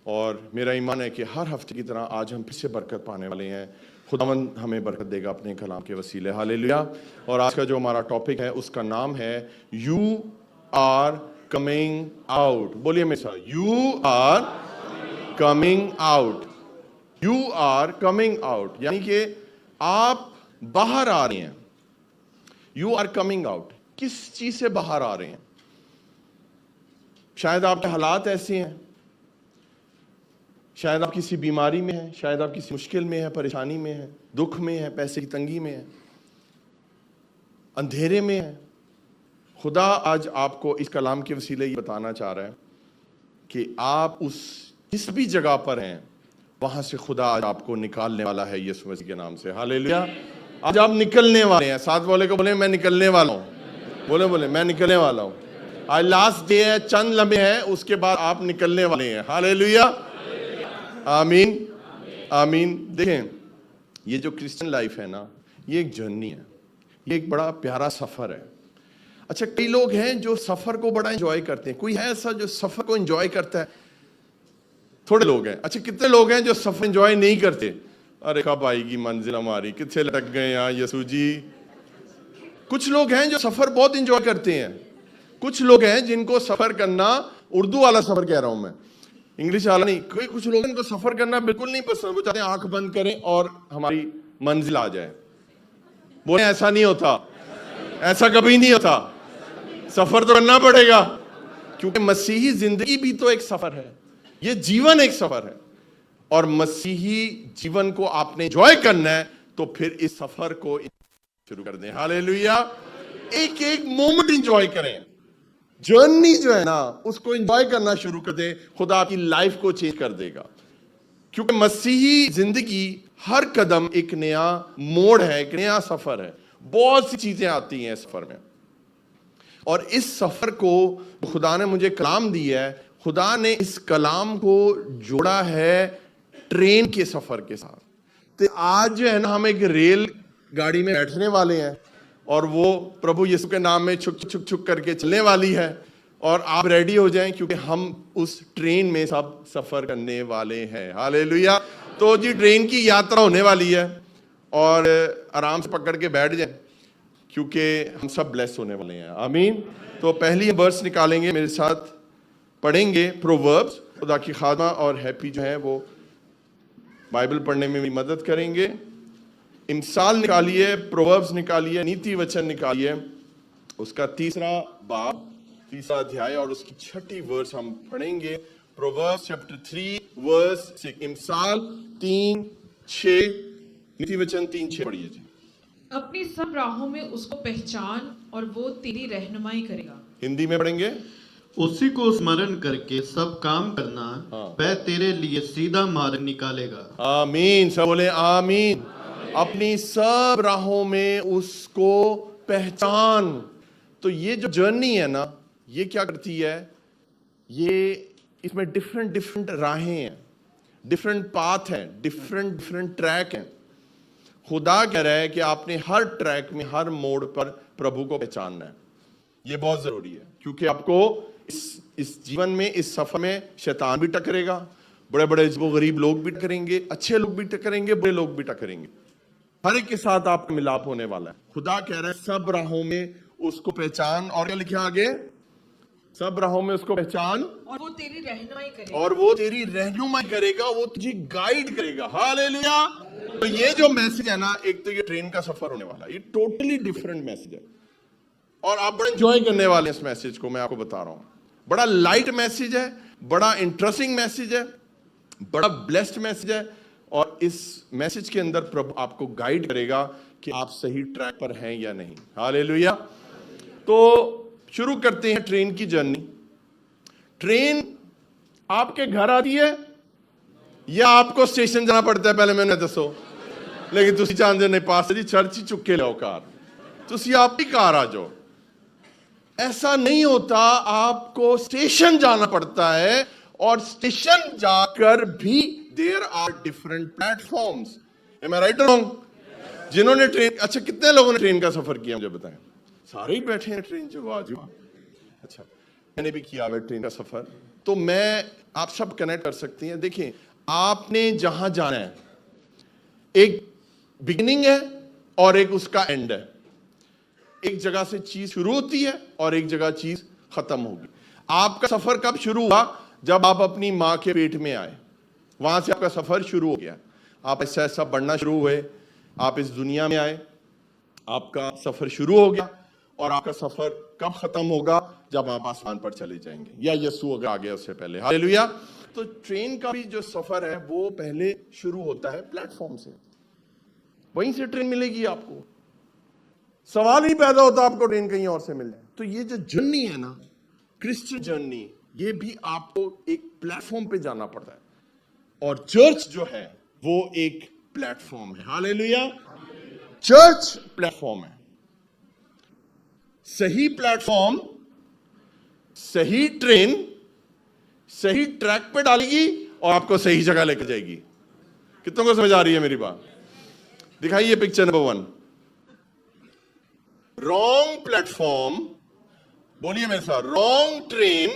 और मेरा ईमान है कि हर हफ्ते की तरह आज हम फिर से बरकत पाने वाले हैं। खुदावंद हमें बरकत देगा अपने कलाम के वसीले। हालेलुया। और आज का जो हमारा टॉपिक है उसका नाम है यू आर कमिंग आउट। बोलिए मेरे साथ, you are coming out. You are coming out यानी कि आप बाहर आ रहे हैं। यू आर कमिंग आउट, किस चीज से बाहर आ रहे हैं? शायद आपके हालात ऐसे हैं, शायद आप किसी बीमारी में हैं, शायद आप किसी मुश्किल में हैं, परेशानी में हैं, दुख में हैं, पैसे की तंगी में हैं, अंधेरे में हैं। खुदा आज आपको इस कलाम के वसीले ये बताना चाह रहा है कि आप उस जिस भी जगह पर हैं वहां से खुदा आज आपको निकालने वाला है यीशु मसीह के नाम से। हालेलुया। आज आप निकलने वाले हैं। साथ वाले को बोले मैं निकलने वाला हूं। बोले मैं निकलने वाला हूं। आज लास्ट डे है, चंद लम्हे हैं, उसके बाद आप निकलने वाले हैं। हालेलुया, आमीन आमीन। देखें, ये जो क्रिश्चियन लाइफ है ना, ये एक जर्नी है, ये एक बड़ा प्यारा सफर है। अच्छा, कई लोग हैं जो सफर को बड़ा एंजॉय करते हैं। कोई है ऐसा जो सफर को एंजॉय करता है? थोड़े लोग हैं। अच्छा, कितने लोग हैं जो सफर एंजॉय नहीं करते? अरे कब आएगी मंजिल हमारी, कितने लटक गए यहाँ यीशु जी। कुछ लोग हैं जो सफर बहुत एंजॉय करते हैं। कुछ लोग हैं जिनको सफर करना, उर्दू वाला सफर कह रहा हूं मैं, इंग्लिश वाला नहीं। कुछ लोग इनको सफर करना बिल्कुल नहीं पसंद। वो चाहते हैं आंख बंद करें और हमारी मंजिल आ जाए। बोले ऐसा नहीं होता, ऐसा कभी नहीं होता। सफर तो करना पड़ेगा, क्योंकि मसीही जिंदगी भी तो एक सफर है। ये जीवन एक सफर है, और मसीही जीवन को आपने एंजॉय करना है तो फिर इस सफर को शुरू कर दें। हालेलुया। एक एक मोमेंट एंजॉय करें। जर्नी जो है ना, उसको एंजॉय करना शुरू कर दे। खुदा आपकी लाइफ को चेंज कर देगा, क्योंकि मसीही जिंदगी हर कदम एक नया मोड़ है, एक नया सफर है। बहुत सी चीजें आती हैं सफर में, और इस सफर को खुदा ने मुझे कलाम दी है। खुदा ने इस कलाम को जोड़ा है ट्रेन के सफर के साथ। तो आज जो है ना, हम एक रेल गाड़ी में बैठने वाले हैं, और वो प्रभु यीशु के नाम में छुक छुक छुक करके चलने वाली है। और आप रेडी हो जाएं, क्योंकि हम उस ट्रेन में सब सफर करने वाले हैं। हालेलुया। तो जी, ट्रेन की यात्रा होने वाली है, और आराम से पकड़ के बैठ जाएं, क्योंकि हम सब ब्लेस होने वाले हैं। आमीन। तो पहली वर्स निकालेंगे, मेरे साथ पढ़ेंगे प्रोवर्ब्स। खुदा की खादमा और हैप्पी जो है वो बाइबल पढ़ने में भी मदद करेंगे। इमसाल निकालिए, प्रोवर्ब्स निकालिए, नीति वचन निकालिए, उसका तीसरा बाब, तीसरा अध्याय और उसकी 6ठी वर्स हम पढ़ेंगे। Proverbs chapter 3 verse 6। इमसाल 3:6, नीति वचन 3:6 पढ़िए जी। अपनी सब राहों में उसको पहचान और वो तेरी रहनुमाई करेगा। हिंदी में पढ़ेंगे। उसी को स्मरण करके सब काम करना, वह तेरे लिए सीधा मार्ग निकालेगा। आमीन। सब बोले आमीन। अपनी सब राहों में उसको पहचान। तो ये जो जर्नी है ना, ये क्या करती है? ये इसमें डिफरेंट डिफरेंट राहें हैं, डिफरेंट पाथ हैं, डिफरेंट डिफरेंट ट्रैक हैं। खुदा कह रहा है कि आपने हर ट्रैक में, हर मोड़ पर प्रभु को पहचानना है। ये बहुत जरूरी है, क्योंकि आपको इस जीवन में, इस सफर में शैतान भी टकरेगा, बड़े बड़े गरीब लोग भी टकरेंगे, अच्छे लोग भी टकरेंगे, बुरे लोग भी टकरेंगे। हर एक के साथ आपका मिलाप होने वाला है। खुदा कह रहा है सब राहों में उसको पहचान, और क्या लिखा आगे? सब राहों में उसको पहचान और वो तेरी रहनुमाई करेगा। और वो तेरी रहनुमाई करेगा, वो तुझे गाइड करेगा। हालेलुया। तो ये जो मैसेज है ना, एक तो ये ट्रेन का सफर होने वाला है, ये टोटली डिफरेंट मैसेज है, और आप बड़े एंजॉय करने वाले हैं इस मैसेज को। मैं आपको बता रहा हूं, बड़ा लाइट मैसेज है, बड़ा इंटरेस्टिंग मैसेज है, बड़ा ब्लेस्ड मैसेज है, और इस मैसेज के अंदर प्रभु आपको गाइड करेगा कि आप सही ट्रैक पर हैं या नहीं। हालेलुया। तो शुरू करते हैं ट्रेन की जर्नी। ट्रेन आपके घर आती है या आपको स्टेशन जाना पड़ता है? पहले मैंने दसो। लेकिन तुसी चाहते नहीं, पास जी चर्च ही चुके लो कार, तुसी आप ही कार आ जाओ। ऐसा नहीं होता, आपको स्टेशन जाना पड़ता है, और स्टेशन जाकर भी there are different platforms. Am I right और रॉन्ग? जिन्होंने ट्रेन, अच्छा कितने लोगों ने ट्रेन का सफर किया मुझे बताएं? सारे ही बैठे हैं ट्रेन जो आज। अच्छा, मैंने भी किया है ट्रेन का सफर। तो मैं आप सब कनेक्ट कर सकती हैं। देखिए, आपने जहां जाना है, एक बिगिनिंग है और एक उसका एंड है। एक जगह से चीज शुरू होती है और एक जगह चीज खत्म होगी। आपका सफर कब शुरू हुआ? जब आप अपनी मां के पेट में आए, वहां से आपका सफर शुरू हो गया। आप ऐसा ऐसा बढ़ना शुरू हुए, आप इस दुनिया में आए, आपका सफर शुरू हो गया। और आपका सफर कब खत्म होगा? जब आप आसमान पर चले जाएंगे, या यीशु अगर आ गया उससे पहले। हालेलुया। तो ट्रेन का भी जो सफर है वो पहले शुरू होता है प्लेटफॉर्म से, वहीं से ट्रेन मिलेगी आपको। सवाल ही पैदा होता आपको ट्रेन कहीं और से मिल जाए। तो ये जो जर्नी है ना, क्रिश्चियन जर्नी, ये भी आपको एक प्लेटफॉर्म पे जाना पड़ता है। और चर्च जो है वो एक प्लेटफॉर्म है। हालेलुया। चर्च प्लेटफॉर्म है। सही प्लेटफॉर्म, सही ट्रेन सही ट्रैक पे डालेगी और आपको सही जगह लेकर जाएगी। कितनों को समझ आ रही है मेरी बात? दिखाइए पिक्चर नंबर 1। रॉन्ग प्लेटफॉर्म, बोलिए मेरे साथ, रॉन्ग ट्रेन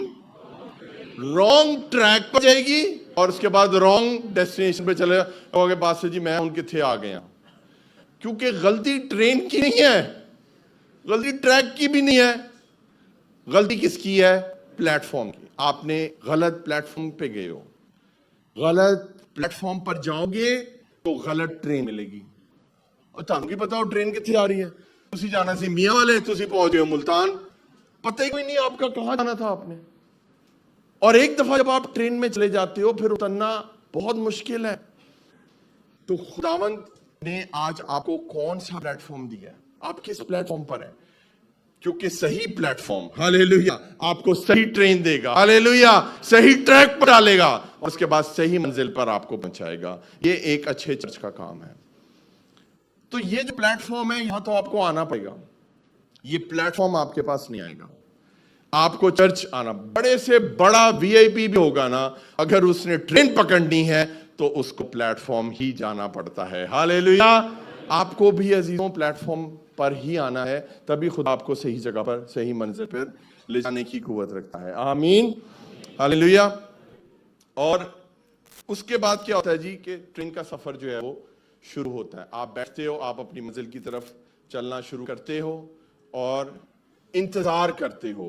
रॉन्ग ट्रैक पर जाएगी और उसके बाद रॉन्ग डेस्टिनेशन पे चले जाओगे। बात से जी मैं उनके थे आ गया, क्योंकि गलती ट्रेन की नहीं है, गलती ट्रैक की भी नहीं है। गलती किसकी है? प्लेटफॉर्म की। आपने गलत प्लेटफॉर्म पे गए हो, गलत प्लेटफॉर्म पर जाओगे तो गलत ट्रेन मिलेगी। और ਤੁਹਾਨੂੰ ਕੀ पता हो ट्रेन कितने आ रही है? तुसी जाना सी मियां वाले, तुसी पहुंच गए मुल्तान, पता ही कोई नहीं आपका कहां जाना था आपने। और एक दफा जब आप ट्रेन में चले जाते हो फिर उतरना बहुत मुश्किल है। तो खुदावंद ने आज आपको कौन सा प्लेटफॉर्म दिया? आप किस प्लेटफॉर्म पर हैं? क्योंकि सही प्लेटफॉर्म, हालेलुया, आपको सही ट्रेन देगा, हालेलुया, सही ट्रैक पर डालेगा और उसके बाद सही मंजिल पर आपको पहुंचाएगा। ये एक अच्छे चर्च का काम है। तो ये जो प्लेटफॉर्म है, यहां तो आपको आना पड़ेगा। ये प्लेटफॉर्म आपके पास नहीं आएगा, आपको चर्च आना। बड़े से बड़ा वीआईपी भी होगा ना, अगर उसने ट्रेन पकड़नी है तो उसको प्लेटफॉर्म ही जाना पड़ता है। हालेलुया। आपको भी अजीजों प्लेटफॉर्म पर ही आना है, तभी खुदा आपको सही जगह पर सही मंजिल पर ले जाने की कुव्वत रखता है। आमीन, हालेलुया। और उसके बाद क्या होता है जी कि ट्रेन का सफर जो है वो शुरू होता है। आप बैठते हो, आप अपनी मंजिल की तरफ चलना शुरू करते हो और इंतजार करते हो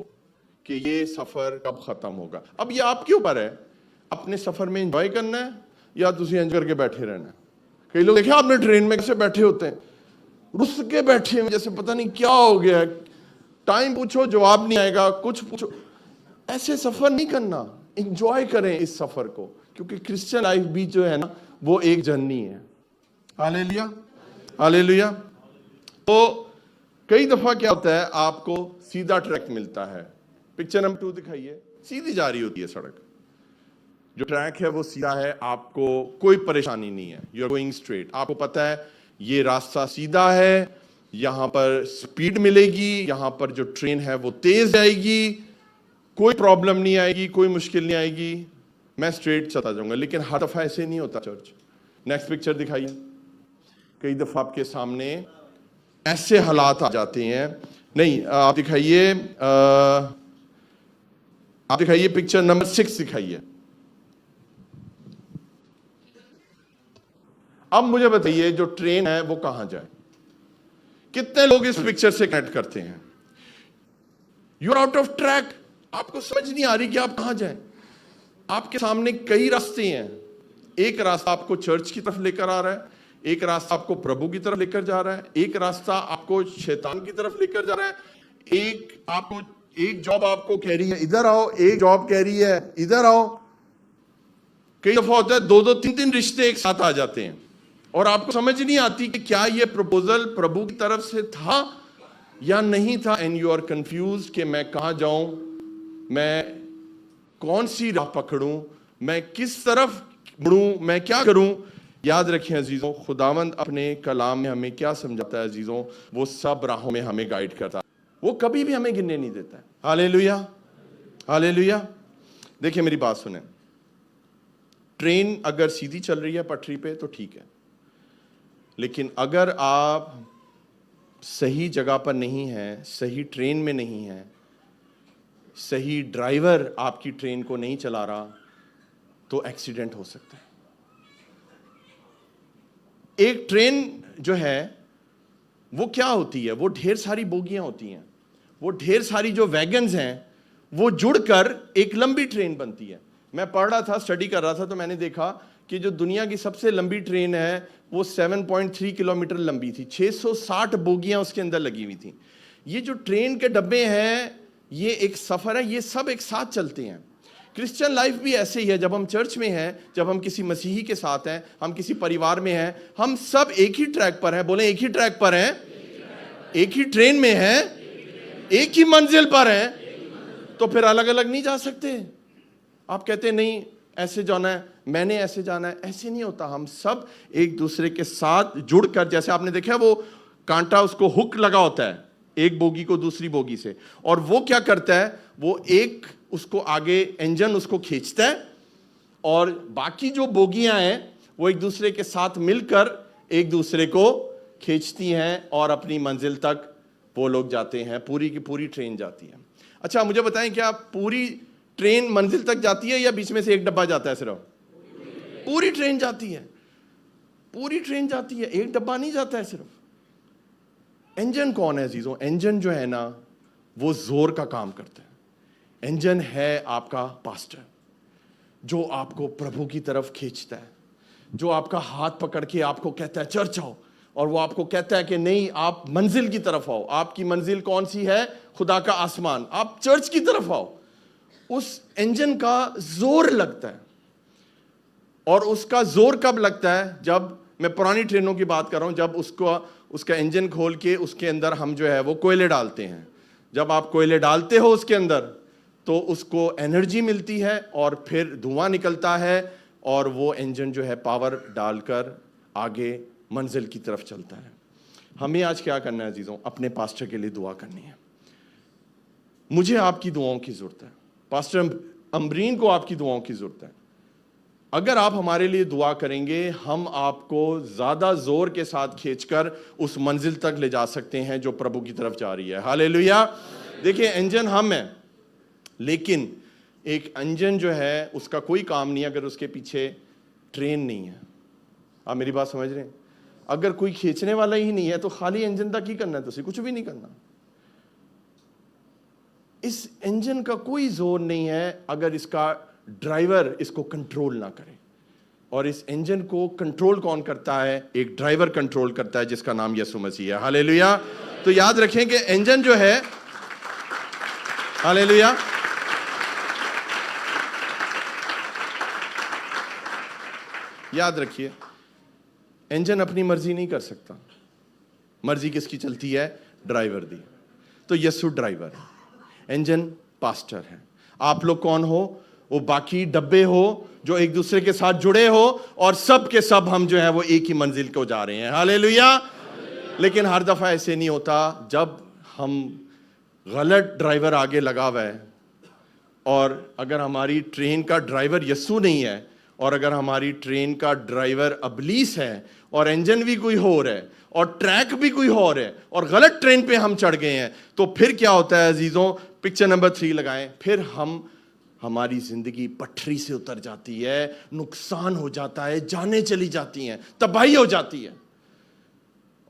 कि ये सफर कब खत्म होगा। अब ये आपके ऊपर है, अपने सफर में एंजॉय करना है या तुझे एंजॉय करके बैठे रहना है। कई लोग देखे आपने ट्रेन में कैसे बैठे होते हैं, रुस के बैठे हैं, जैसे पता नहीं क्या हो गया है, टाइम पूछो जवाब नहीं आएगा, कुछ पूछो। ऐसे सफर नहीं करना, एंजॉय करें इस सफर को, क्योंकि क्रिश्चियन लाइफ भी जो है ना वो एक जर्नी है। Hallelujah, hallelujah. तो कई दफा क्या होता है, आपको सीधा ट्रैक मिलता है। पिक्चर नंबर 2 दिखाइए। सीधी जा रही होती है सड़क, जो ट्रैक है वो सीधा है, आपको कोई परेशानी नहीं है, यू आर गोइंग स्ट्रेट। आपको पता है ये रास्ता सीधा है, यहां पर स्पीड मिलेगी, यहां पर जो ट्रेन है वो तेज जाएगी, कोई प्रॉब्लम नहीं आएगी, कोई मुश्किल नहीं आएगी, मैं स्ट्रेट चलता जाऊंगा। लेकिन हर दफा ऐसे नहीं होता चर्च। नेक्स्ट पिक्चर दिखाइए। कई दफा आपके सामने ऐसे हालात आ जाते हैं। नहीं, आप दिखाइए पिक्चर नंबर 6 दिखाइए। अब मुझे बताइए जो ट्रेन है वो कहां जाए? कितने लोग इस पिक्चर से कनेक्ट करते हैं? You are out of track, आपको समझ नहीं आ रही कि आप कहां जाएं। आपके सामने कई रास्ते हैं। एक रास्ता आपको चर्च की तरफ लेकर आ रहा है, एक रास्ता आपको प्रभु की तरफ लेकर जा रहा है, एक रास्ता आपको शैतान की तरफ लेकर जा रहा है, एक जॉब आपको कह रही है इधर आओ, एक जॉब कह रही है इधर आओ। कई दफा होता है 2-2, 3-3 रिश्ते एक साथ आ जाते हैं और आपको समझ नहीं आती कि क्या ये प्रपोजल प्रभु की तरफ से था या नहीं था। एंड यू आर कंफ्यूज्ड कि मैं कहां जाऊं, मैं कौन सी राह पकड़ूं, मैं किस तरफ मुड़ूं, मैं क्या करूं। याद रखें अजीजों, खुदावंद अपने कलाम में हमें क्या समझाता है अजीजों, वो सब राहों में हमें गाइड करता है, वो कभी भी हमें गिनने नहीं देता है। Hallelujah, hallelujah. देखिए मेरी बात सुने, ट्रेन अगर सीधी चल रही है पटरी पे तो ठीक है, लेकिन अगर आप सही जगह पर नहीं हैं, सही ट्रेन में नहीं हैं, सही ड्राइवर आपकी ट्रेन को नहीं चला रहा तो एक्सीडेंट हो सकता है। एक ट्रेन जो है वो क्या होती है, वो ढेर सारी बोगियां होती हैं, वो ढेर सारी जो वैगन्स हैं वो जुड़कर एक लंबी ट्रेन बनती है। मैं पढ़ रहा था, स्टडी कर रहा था, तो मैंने देखा कि जो दुनिया की सबसे लंबी ट्रेन है वो 7.3 किलोमीटर लंबी थी, 660 बोगियां उसके अंदर लगी हुई थी। ये जो ट्रेन के डब्बे हैं ये एक सफर है, ये सब एक साथ चलते हैं। क्रिश्चियन लाइफ भी ऐसे ही है। जब हम चर्च में हैं, जब हम किसी मसीही के साथ हैं, हम किसी परिवार में हैं, हम सब एक ही ट्रैक पर हैं। बोले एक ही ट्रैक पर हैं, एक ही ट्रेन में हैं, एक ही मंजिल पर हैं, तो फिर अलग अलग नहीं जा सकते। आप कहते नहीं ऐसे जाना है, मैंने ऐसे जाना है, ऐसे नहीं होता। हम सब एक दूसरे के साथ जुड़कर, जैसे आपने देखा वो कांटा, उसको हुक लगा होता है एक बोगी को दूसरी बोगी से, और वो क्या करता है, वो एक उसको आगे इंजन उसको खींचता है और बाकी जो बोगियां हैं वो एक दूसरे के साथ मिलकर एक दूसरे को खींचती हैं और अपनी मंजिल तक वो लोग जाते हैं। पूरी की पूरी ट्रेन जाती है। अच्छा मुझे बताएं, क्या पूरी ट्रेन मंजिल तक जाती है या बीच में से एक डब्बा जाता है? सिर्फ पूरी ट्रेन जाती है, पूरी ट्रेन जाती है, एक डब्बा नहीं जाता है सिर्फ। इंजन कौन है अजीजों? इंजन जो है ना वो जोर का काम करता है। इंजन है आपका पास्टर, जो आपको प्रभु की तरफ खींचता है, जो आपका हाथ पकड़ के आपको कहता है चर्च आओ, और वो आपको कहता है कि नहीं आप मंजिल की तरफ आओ। आपकी मंजिल कौन सी है? खुदा का आसमान। आप चर्च की तरफ आओ। उस इंजन का जोर लगता है, और उसका जोर कब लगता है? जब, मैं पुरानी ट्रेनों की बात कर रहा हूं, जब उसका इंजन खोल के उसके अंदर हम जो है वो कोयले डालते हैं। जब आप कोयले डालते हो उसके अंदर तो उसको एनर्जी मिलती है और फिर धुआं निकलता है, और वो इंजन जो है पावर डालकर आगे मंजिल की तरफ चलता है। हमें आज क्या करना है अजीजों? अपने पास्टर के लिए दुआ करनी है। मुझे आपकी दुआओं की जरूरत है, पास्टर अम्बरीन को आपकी दुआओं की जरूरत है। अगर आप हमारे लिए दुआ करेंगे, हम आपको ज्यादा जोर के साथ खींचकर उस मंजिल तक ले जा सकते हैं जो प्रभु की तरफ जा रही है। हालेलुया। देखिए इंजन हम हैं, लेकिन एक इंजन जो है उसका कोई काम नहीं अगर उसके पीछे ट्रेन नहीं है। आप मेरी बात समझ रहे हैं? अगर कोई खींचने वाला ही नहीं है तो खाली इंजन तक ही करना है, तो कुछ भी नहीं करना। इस इंजन का कोई जोर नहीं है अगर इसका ड्राइवर इसको कंट्रोल ना करे। और इस इंजन को कंट्रोल कौन करता है? एक ड्राइवर कंट्रोल करता है जिसका नाम यीशु मसीह है। हालेलुया। तो याद रखें कि इंजन जो है, हालेलुया, याद रखिए इंजन अपनी मर्जी नहीं कर सकता। मर्जी किसकी चलती है? ड्राइवर दी। तो यीशु ड्राइवर है, इंजन पास्टर है। आप लोग कौन हो? वो बाकी डब्बे हो जो एक दूसरे के साथ जुड़े हो, और सब के सब हम जो है वो एक ही मंजिल को जा रहे हैं। हालेलुया। लेकिन हर दफा ऐसे नहीं होता। जब हम गलत ड्राइवर आगे लगा हुआ है, और अगर हमारी ट्रेन का ड्राइवर यीशु नहीं है, और अगर हमारी ट्रेन का ड्राइवर अबलीस है, और इंजन भी कोई और है, और ट्रैक भी कोई और है, और गलत ट्रेन पे हम चढ़ गए हैं, तो फिर क्या होता है अजीजों? पिक्चर नंबर 3 लगाएं। फिर हमारी जिंदगी पटरी से उतर जाती है, नुकसान हो जाता है, जानें चली जाती हैं, तबाही हो जाती है।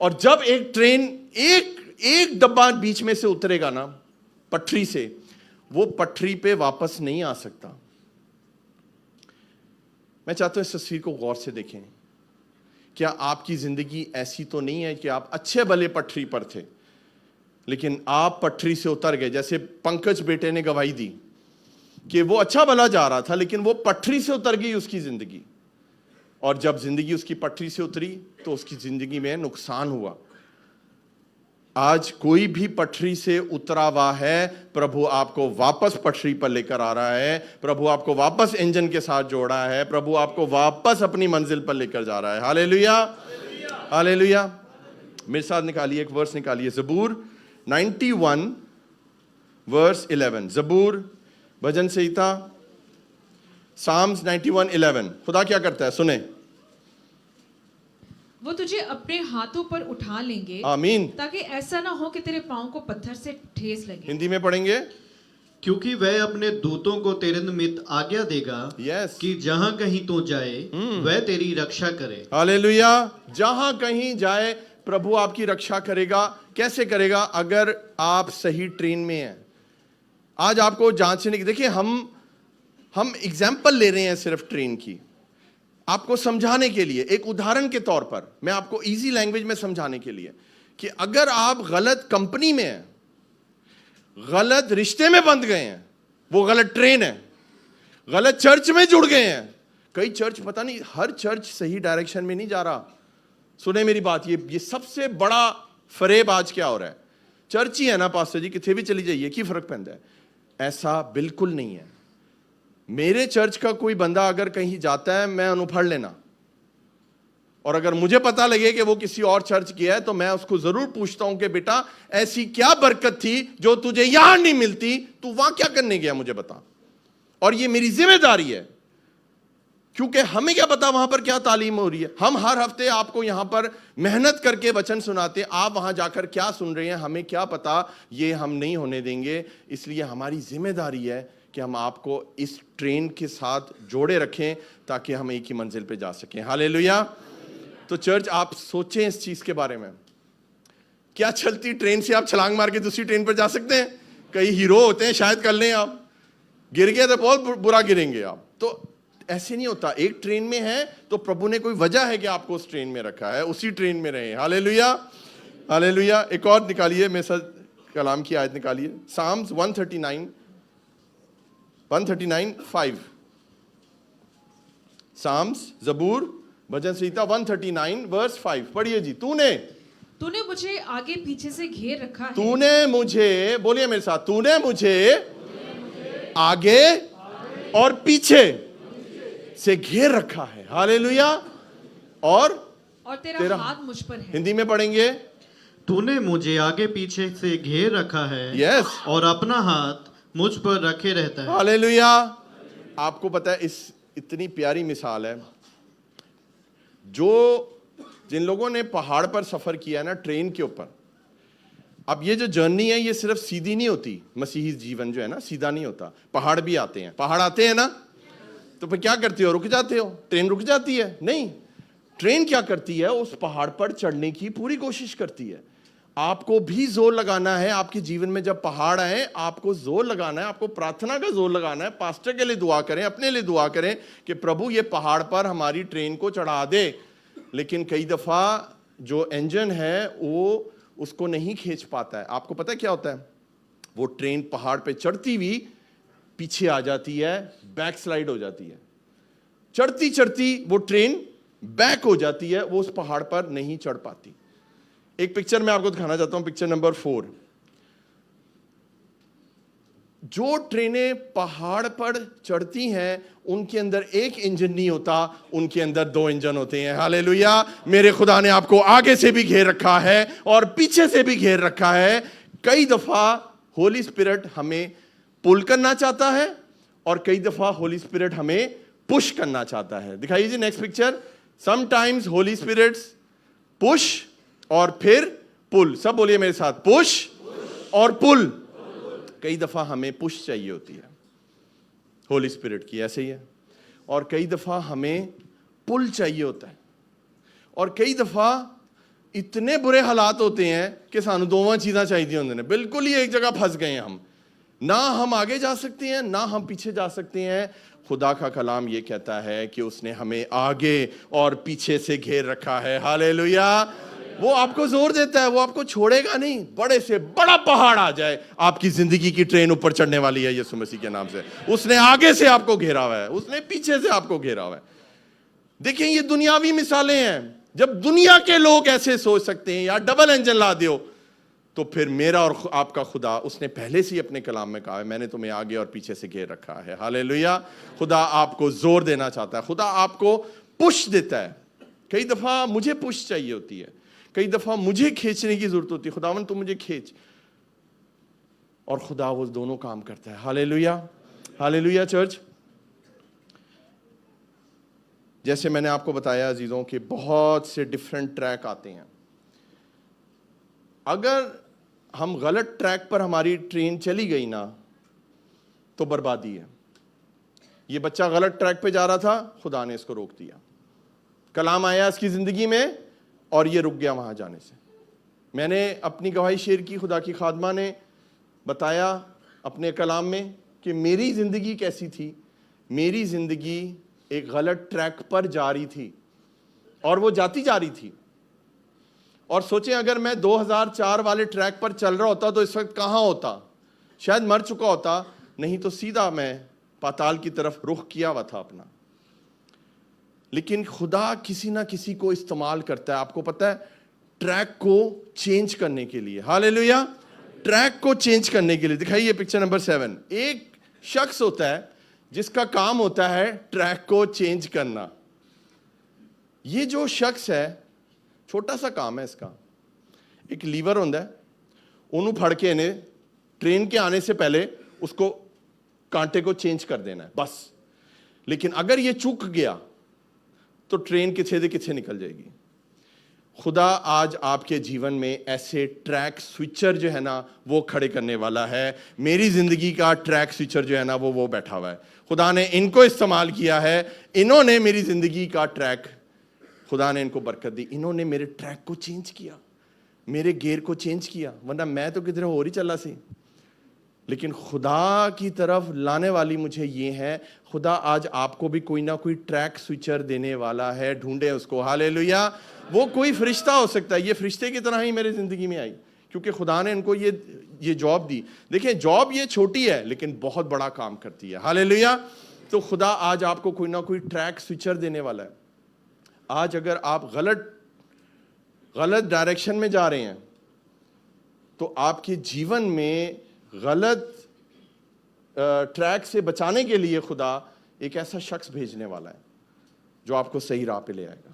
और जब एक ट्रेन एक डब्बा बीच में से उतरेगा ना पटरी से, वो पटरी पे वापस नहीं आ सकता। मैं चाहता हूं इस तस्वीर को गौर से देखें। क्या आपकी जिंदगी ऐसी तो नहीं है कि आप अच्छे भले पटरी पर थे, लेकिन आप पटरी से उतर गए? जैसे पंकज बेटे ने गवाही दी कि वो अच्छा भला जा रहा था, लेकिन वो पटरी से उतर गई उसकी जिंदगी। और जब जिंदगी उसकी पटरी से उतरी तो उसकी जिंदगी में नुकसान हुआ। आज कोई भी पटरी से उतरा हुआ है, प्रभु आपको वापस पटरी पर लेकर आ रहा है। प्रभु आपको वापस इंजन के साथ जोड़ा है। प्रभु आपको वापस अपनी मंजिल पर लेकर जा रहा है। Hallelujah, hallelujah. मेरे साथ निकालिए, एक वर्स निकालिए, ज़बूर 91 वर्स 11। ज़बूर भजन संहिता, साम्स 91:11। खुदा क्या करता है? सुने। वो तुझे अपने हाथों पर उठा लेंगे, आमीन। ताकि ऐसा ना हो कि तेरे पांव को पत्थर से ठेस लगे। हिंदी में पढ़ेंगे, क्योंकि वह अपने दूतों को तेरे निमित्त आज्ञा देगा यस कि जहां कहीं तू जाए वह तेरी रक्षा करे। हालेलुया। जहां कहीं जाए प्रभु आपकी रक्षा करेगा। कैसे करेगा? अगर आप सही ट्रेन में हैं। आज आपको जांचने की, देखिए हम एग्जाम्पल ले रहे हैं सिर्फ ट्रेन की, आपको समझाने के लिए, एक उदाहरण के तौर पर मैं आपको इजी लैंग्वेज में समझाने के लिए कि अगर आप गलत कंपनी में हैं, गलत रिश्ते में बंध गए हैं, वो गलत ट्रेन है, गलत चर्च में जुड़ गए हैं। कई चर्च, पता नहीं, हर चर्च सही डायरेक्शन में नहीं जा रहा। सुने मेरी बात, ये सबसे बड़ा फरेब आज क्या हो रहा है, चर्च ही है ना पास्टर जी, किथे भी चली जाइए, की फर्क पैंदा है? ऐसा बिल्कुल नहीं है। मेरे चर्च का कोई बंदा अगर कहीं जाता है, मैं उन्हें लेना, और अगर मुझे पता लगे कि वो किसी और चर्च गया है तो मैं उसको जरूर पूछता हूं कि बेटा ऐसी क्या बरकत थी जो तुझे यहां नहीं मिलती, तू वहां क्या करने गया, मुझे बता। और ये मेरी जिम्मेदारी है, क्योंकि हमें क्या पता वहां पर क्या तालीम हो रही है। हम हर हफ्ते आपको यहां पर मेहनत करके वचन सुनाते, आप वहां जाकर क्या सुन रहे हैं हमें क्या पता, ये हम नहीं होने देंगे। इसलिए हमारी जिम्मेदारी है कि हम आपको इस ट्रेन के साथ जोड़े रखें ताकि हम एक ही मंजिल पे जा सकें। हालेलुया। तो चर्च, आप सोचें इस चीज के बारे में, क्या चलती ट्रेन से आप छलांग मार के दूसरी ट्रेन पर जा सकते हैं? कई हीरो होते हैं, शायद कर लें, आप गिर गए तो बहुत बुरा गिरेंगे आप। तो ऐसे नहीं होता। एक ट्रेन में है तो प्रभु ने कोई वजह है कि आपको उस ट्रेन में रखा है, उसी ट्रेन में रहे। Hallelujah, hallelujah. एक और निकालिए, मेरे साथ कलाम की आयत निकालिए, साम्स 139:5। साम्स, जबूर, भजन संहिता 139:5 पढ़िए जी। तूने मुझे आगे पीछे से घेर रखा है। तूने मुझे, बोलिए मेरे साथ, तूने मुझे आगे और पीछे से घेर रखा है। हालेलुया। और तेरा हाथ मुझ पर है। हिंदी में पढ़ेंगे, तूने मुझे आगे पीछे से घेर रखा है, यस, और अपना हाथ मुझ पर रखे रहता है। हालेलुया। आपको पता है, इस इतनी प्यारी मिसाल है, जिन लोगों ने पहाड़ पर सफर किया है ना, ट्रेन के ऊपर। अब ये जो जर्नी है, ये सिर्फ सीधी नहीं होती। मसीही जीवन जो है ना, सीधा नहीं होता। पहाड़ भी आते हैं, पहाड़ आते हैं ना, तो फिर क्या करते हो? रुक जाते हो? ट्रेन रुक जाती है? नहीं। ट्रेन क्या करती है? उस पहाड़ पर चढ़ने की पूरी कोशिश करती है। आपको भी जोर लगाना है। आपके जीवन में जब पहाड़ आए, आपको जोर लगाना है, आपको प्रार्थना का जोर लगाना है। पास्टर के लिए दुआ करें, अपने लिए दुआ करें कि प्रभु ये पहाड़ पर हमारी ट्रेन को चढ़ा दे। लेकिन कई दफा जो इंजन है वो उसको नहीं खींच पाता है। आपको पता है क्या होता है? वो ट्रेन पहाड़ पे चढ़ती हुई पीछे आ जाती है, बैक स्लाइड हो जाती है। चढ़ती चढ़ती वो ट्रेन बैक हो जाती है, वो उस पहाड़ पर नहीं चढ़ पाती। एक पिक्चर मैं आपको दिखाना चाहता हूं, पिक्चर नंबर 4। जो ट्रेनें पहाड़ पर चढ़ती हैं उनके अंदर एक इंजन नहीं होता, उनके अंदर 2 इंजन होते हैं। हालेलुया। मेरे खुदा ने आपको आगे से भी घेर रखा है और पीछे से भी घेर रखा है। कई दफा होली स्पिरिट हमें पुल करना चाहता है और कई दफा होली स्पिरिट हमें पुश करना चाहता है। दिखाइए जी next picture. Sometimes holy spirits push और फिर पुल। सब बोलिए मेरे साथ, पुश और पुल। कई दफा हमें पुश चाहिए होती है होली स्पिरिट की, ऐसे ही है। और कई दफा हमें पुल चाहिए होता है। और कई दफा इतने बुरे हालात होते हैं कि सानू दोवां चीज़ां चाहिए होंगे, बिल्कुल ही एक जगह फंस गए हैं हम, ना हम आगे जा सकते हैं ना हम पीछे जा सकते हैं। खुदा का कलाम ये कहता है कि उसने हमें आगे और पीछे से घेर रखा है। हालेलुया। वो आपको जोर देता है, वो आपको छोड़ेगा नहीं। बड़े से बड़ा पहाड़ आ जाए, आपकी जिंदगी की ट्रेन ऊपर चढ़ने वाली है यीशु मसीह के नाम से। उसने आगे से आपको घेरा हुआ है, उसने पीछे से आपको घेरा हुआ है। देखिए ये दुनियावी मिसालें हैं। जब दुनिया के लोग ऐसे सोच सकते हैं या डबल इंजन ला दियो, तो फिर मेरा और आपका खुदा, उसने पहले से ही अपने कलाम में कहा है, मैंने तुम्हें आगे और पीछे से घेर रखा है। हालेलुया। खुदा आपको जोर देना चाहता है, खुदा आपको पुश देता है। कई दफा मुझे पुश चाहिए होती है, कई दफा मुझे खींचने की जरूरत होती है। खुदावन तू मुझे खींच, और खुदा वो दोनों काम करता है। Hallelujah, hallelujah. चर्च, जैसे मैंने आपको बताया अजीजों कि बहुत से डिफरेंट ट्रैक आते हैं। अगर हम गलत ट्रैक पर हमारी ट्रेन चली गई ना, तो बर्बादी है। ये बच्चा गलत ट्रैक पे जा रहा था, खुदा ने इसको रोक दिया। कलाम आया इसकी जिंदगी में और ये रुक गया वहां जाने से। मैंने अपनी गवाही शेयर की, खुदा की खादमा ने बताया अपने कलाम में कि मेरी जिंदगी कैसी थी। मेरी जिंदगी एक गलत ट्रैक पर जा रही थी और वो जाती जा रही थी। और सोचें अगर मैं 2004 वाले ट्रैक पर चल रहा होता तो इस वक्त कहां होता, शायद मर चुका होता, नहीं तो सीधा मैं पाताल की तरफ रुख किया हुआ था अपना। लेकिन खुदा किसी ना किसी को इस्तेमाल करता है, आपको पता है, ट्रैक को चेंज करने के लिए। हालेलुया, ट्रैक को चेंज करने के लिए। दिखाइए पिक्चर नंबर 7। एक शख्स होता है जिसका काम होता है ट्रैक को चेंज करना। ये जो शख्स है, छोटा सा काम है इसका। एक लीवर होता है, उन्होंने फड़ के इन्हें ट्रेन के आने से पहले उसको कांटे को चेंज कर देना है बस। लेकिन अगर ये चूक गया तो ट्रेन किथे दे किथे निकल जाएगी। खुदा आज आपके जीवन में ऐसे ट्रैक स्विचर जो है ना वो खड़े करने वाला है। मेरी जिंदगी का ट्रैक स्विचर जो है ना वो बैठा हुआ है। खुदा ने इनको इस्तेमाल किया है, इन्होंने मेरी जिंदगी का ट्रैक, खुदा ने इनको बरकत दी, इन्होंने मेरे ट्रैक को चेंज किया, मेरे गियर को चेंज किया, वरना मैं तो किधर और ही चला सी। लेकिन खुदा की तरफ लाने वाली मुझे ये है, खुदा आज आपको भी कोई ना कोई ट्रैक स्विचर देने वाला है, ढूंढे उसको। हालेलुया। वो कोई फरिश्ता हो सकता है, ये फरिश्ते की तरह ही मेरे जिंदगी में आई, क्योंकि खुदा ने इनको ये जॉब दी। देखिए जॉब ये छोटी है लेकिन बहुत बड़ा काम करती है। हालेलुया। तो खुदा आज आपको कोई ना कोई ट्रैक स्विचर देने वाला है। आज अगर आप गलत डायरेक्शन में जा रहे हैं तो आपके जीवन में गलत ट्रैक से बचाने के लिए खुदा एक ऐसा शख्स भेजने वाला है जो आपको सही राह पे ले आएगा।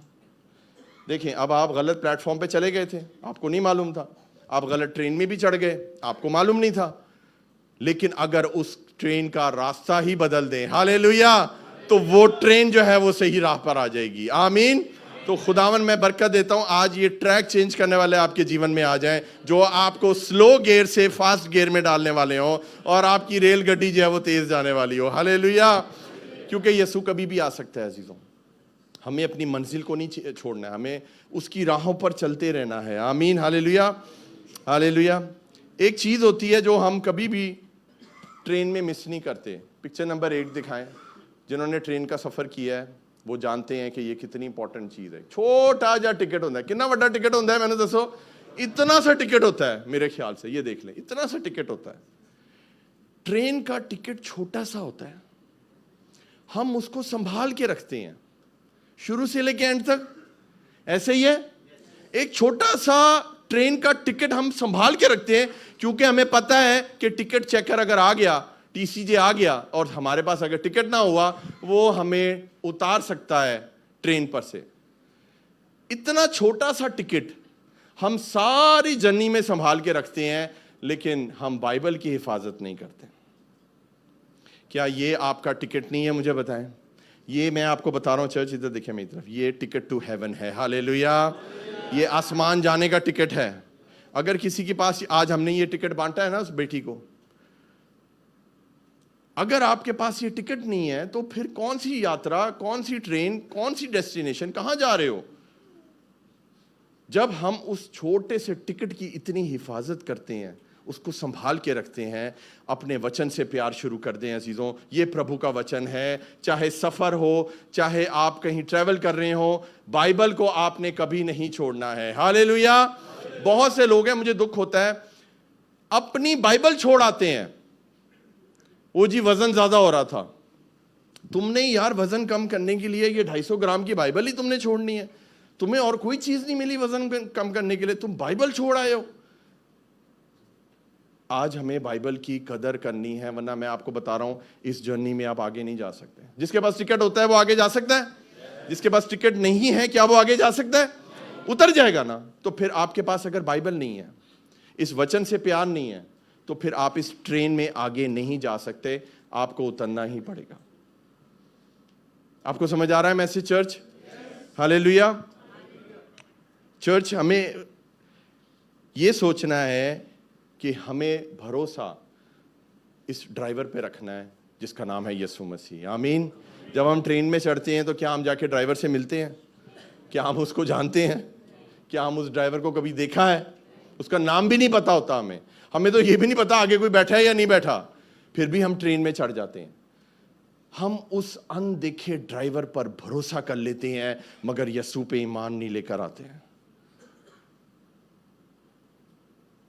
देखें, अब आप गलत प्लेटफॉर्म पे चले गए थे, आपको नहीं मालूम था। आप गलत ट्रेन में भी चढ़ गए, आपको मालूम नहीं था। लेकिन अगर उस ट्रेन का रास्ता ही बदल दें, हालेलुया, तो वो ट्रेन जो है वो सही राह पर आ जाएगी। आमीन। तो खुदावन मैं बरकत देता हूं, आज ये ट्रैक चेंज करने वाले आपके जीवन में आ जाएं, जो आपको स्लो गियर से फास्ट गियर में डालने वाले हो और आपकी रेल गड्डी जो है वो तेज जाने वाली हो। हालेलुया। क्योंकि यीशु कभी भी आ सकता है अजीजों। हमें अपनी मंजिल को नहीं छोड़ना है, हमें उसकी राहों पर चलते रहना है। आमीन। हालेलुया। हालेलुया। एक चीज होती है जो हम कभी भी ट्रेन में मिस नहीं करते। पिक्चर नंबर 8 दिखाएं। जिन्होंने ट्रेन का सफर किया है वो जानते हैं कि ये कितनी इंपॉर्टेंट चीज है। छोटा जा टिकट होता है, कितना बड़ा टिकट होता है मैंने दसो, इतना सा टिकट होता है मेरे ख्याल से, ये देख लें, इतना सा टिकट होता है। ट्रेन का टिकट छोटा सा होता है, हम उसको संभाल के रखते हैं शुरू से लेके एंड तक। ऐसे ही है, एक छोटा सा ट्रेन का टिकट हम संभाल के रखते हैं, क्योंकि हमें पता है कि टिकट चेकर अगर आ गया, टीसीजे आ गया और हमारे पास अगर टिकट ना हुआ, वो हमें उतार सकता है ट्रेन पर से। इतना छोटा सा टिकट हम सारी जर्नी में संभाल के रखते हैं, लेकिन हम बाइबल की हिफाजत नहीं करते। क्या ये आपका टिकट नहीं है? मुझे बताएं। ये मैं आपको बता रहा हूं चर्च, इधर देखिए मेरी तरफ, ये टिकट टू हेवन है। हालेलुया। ये आसमान जाने का टिकट है। अगर किसी के पास, आज हमने ये टिकट बांटा है ना उस बेटी को, अगर आपके पास ये टिकट नहीं है तो फिर कौन सी यात्रा, कौन सी ट्रेन, कौन सी डेस्टिनेशन, कहां जा रहे हो? जब हम उस छोटे से टिकट की इतनी हिफाजत करते हैं, उसको संभाल के रखते हैं, अपने वचन से प्यार शुरू कर दें अजीजों। ये प्रभु का वचन है। चाहे सफर हो, चाहे आप कहीं ट्रैवल कर रहे हो, बाइबल को आपने कभी नहीं छोड़ना है। हालेलुया। बहुत से लोग हैं, मुझे दुख होता है, अपनी बाइबल छोड़ आते हैं। वो जी वजन ज्यादा हो रहा था, तुमने यार वजन कम करने के लिए ये 250 ग्राम की बाइबल ही तुमने छोड़नी है, तुम्हें और कोई चीज नहीं मिली वजन कम करने के लिए, तुम बाइबल छोड़ आए हो। आज हमें बाइबल की कदर करनी है, वरना मैं आपको बता रहा हूं इस जर्नी में आप आगे नहीं जा सकते। जिसके पास टिकट होता है वो आगे जा सकता है, जिसके पास टिकट नहीं है क्या वो आगे जा सकता है? उतर जाएगा ना। तो फिर आपके पास अगर बाइबल नहीं है, इस वचन से प्यार नहीं है, तो फिर आप इस ट्रेन में आगे नहीं जा सकते, आपको उतरना ही पड़ेगा। आपको समझ आ रहा है मैसेज चर्च? हालेलुया। चर्च, हमें यह सोचना है कि हमें भरोसा इस ड्राइवर पे रखना है जिसका नाम है यीशु मसीह। आमीन। जब हम ट्रेन में चढ़ते हैं तो क्या हम जाके ड्राइवर से मिलते हैं? क्या हम उसको जानते हैं? क्या हम उस ड्राइवर को कभी देखा है? उसका नाम भी नहीं पता होता हमें। हमें तो ये भी नहीं पता आगे कोई बैठा है या नहीं बैठा, फिर भी हम ट्रेन में चढ़ जाते हैं। हम उस अनदेखे ड्राइवर पर भरोसा कर लेते हैं, मगर यीशु पे ईमान नहीं लेकर आते हैं।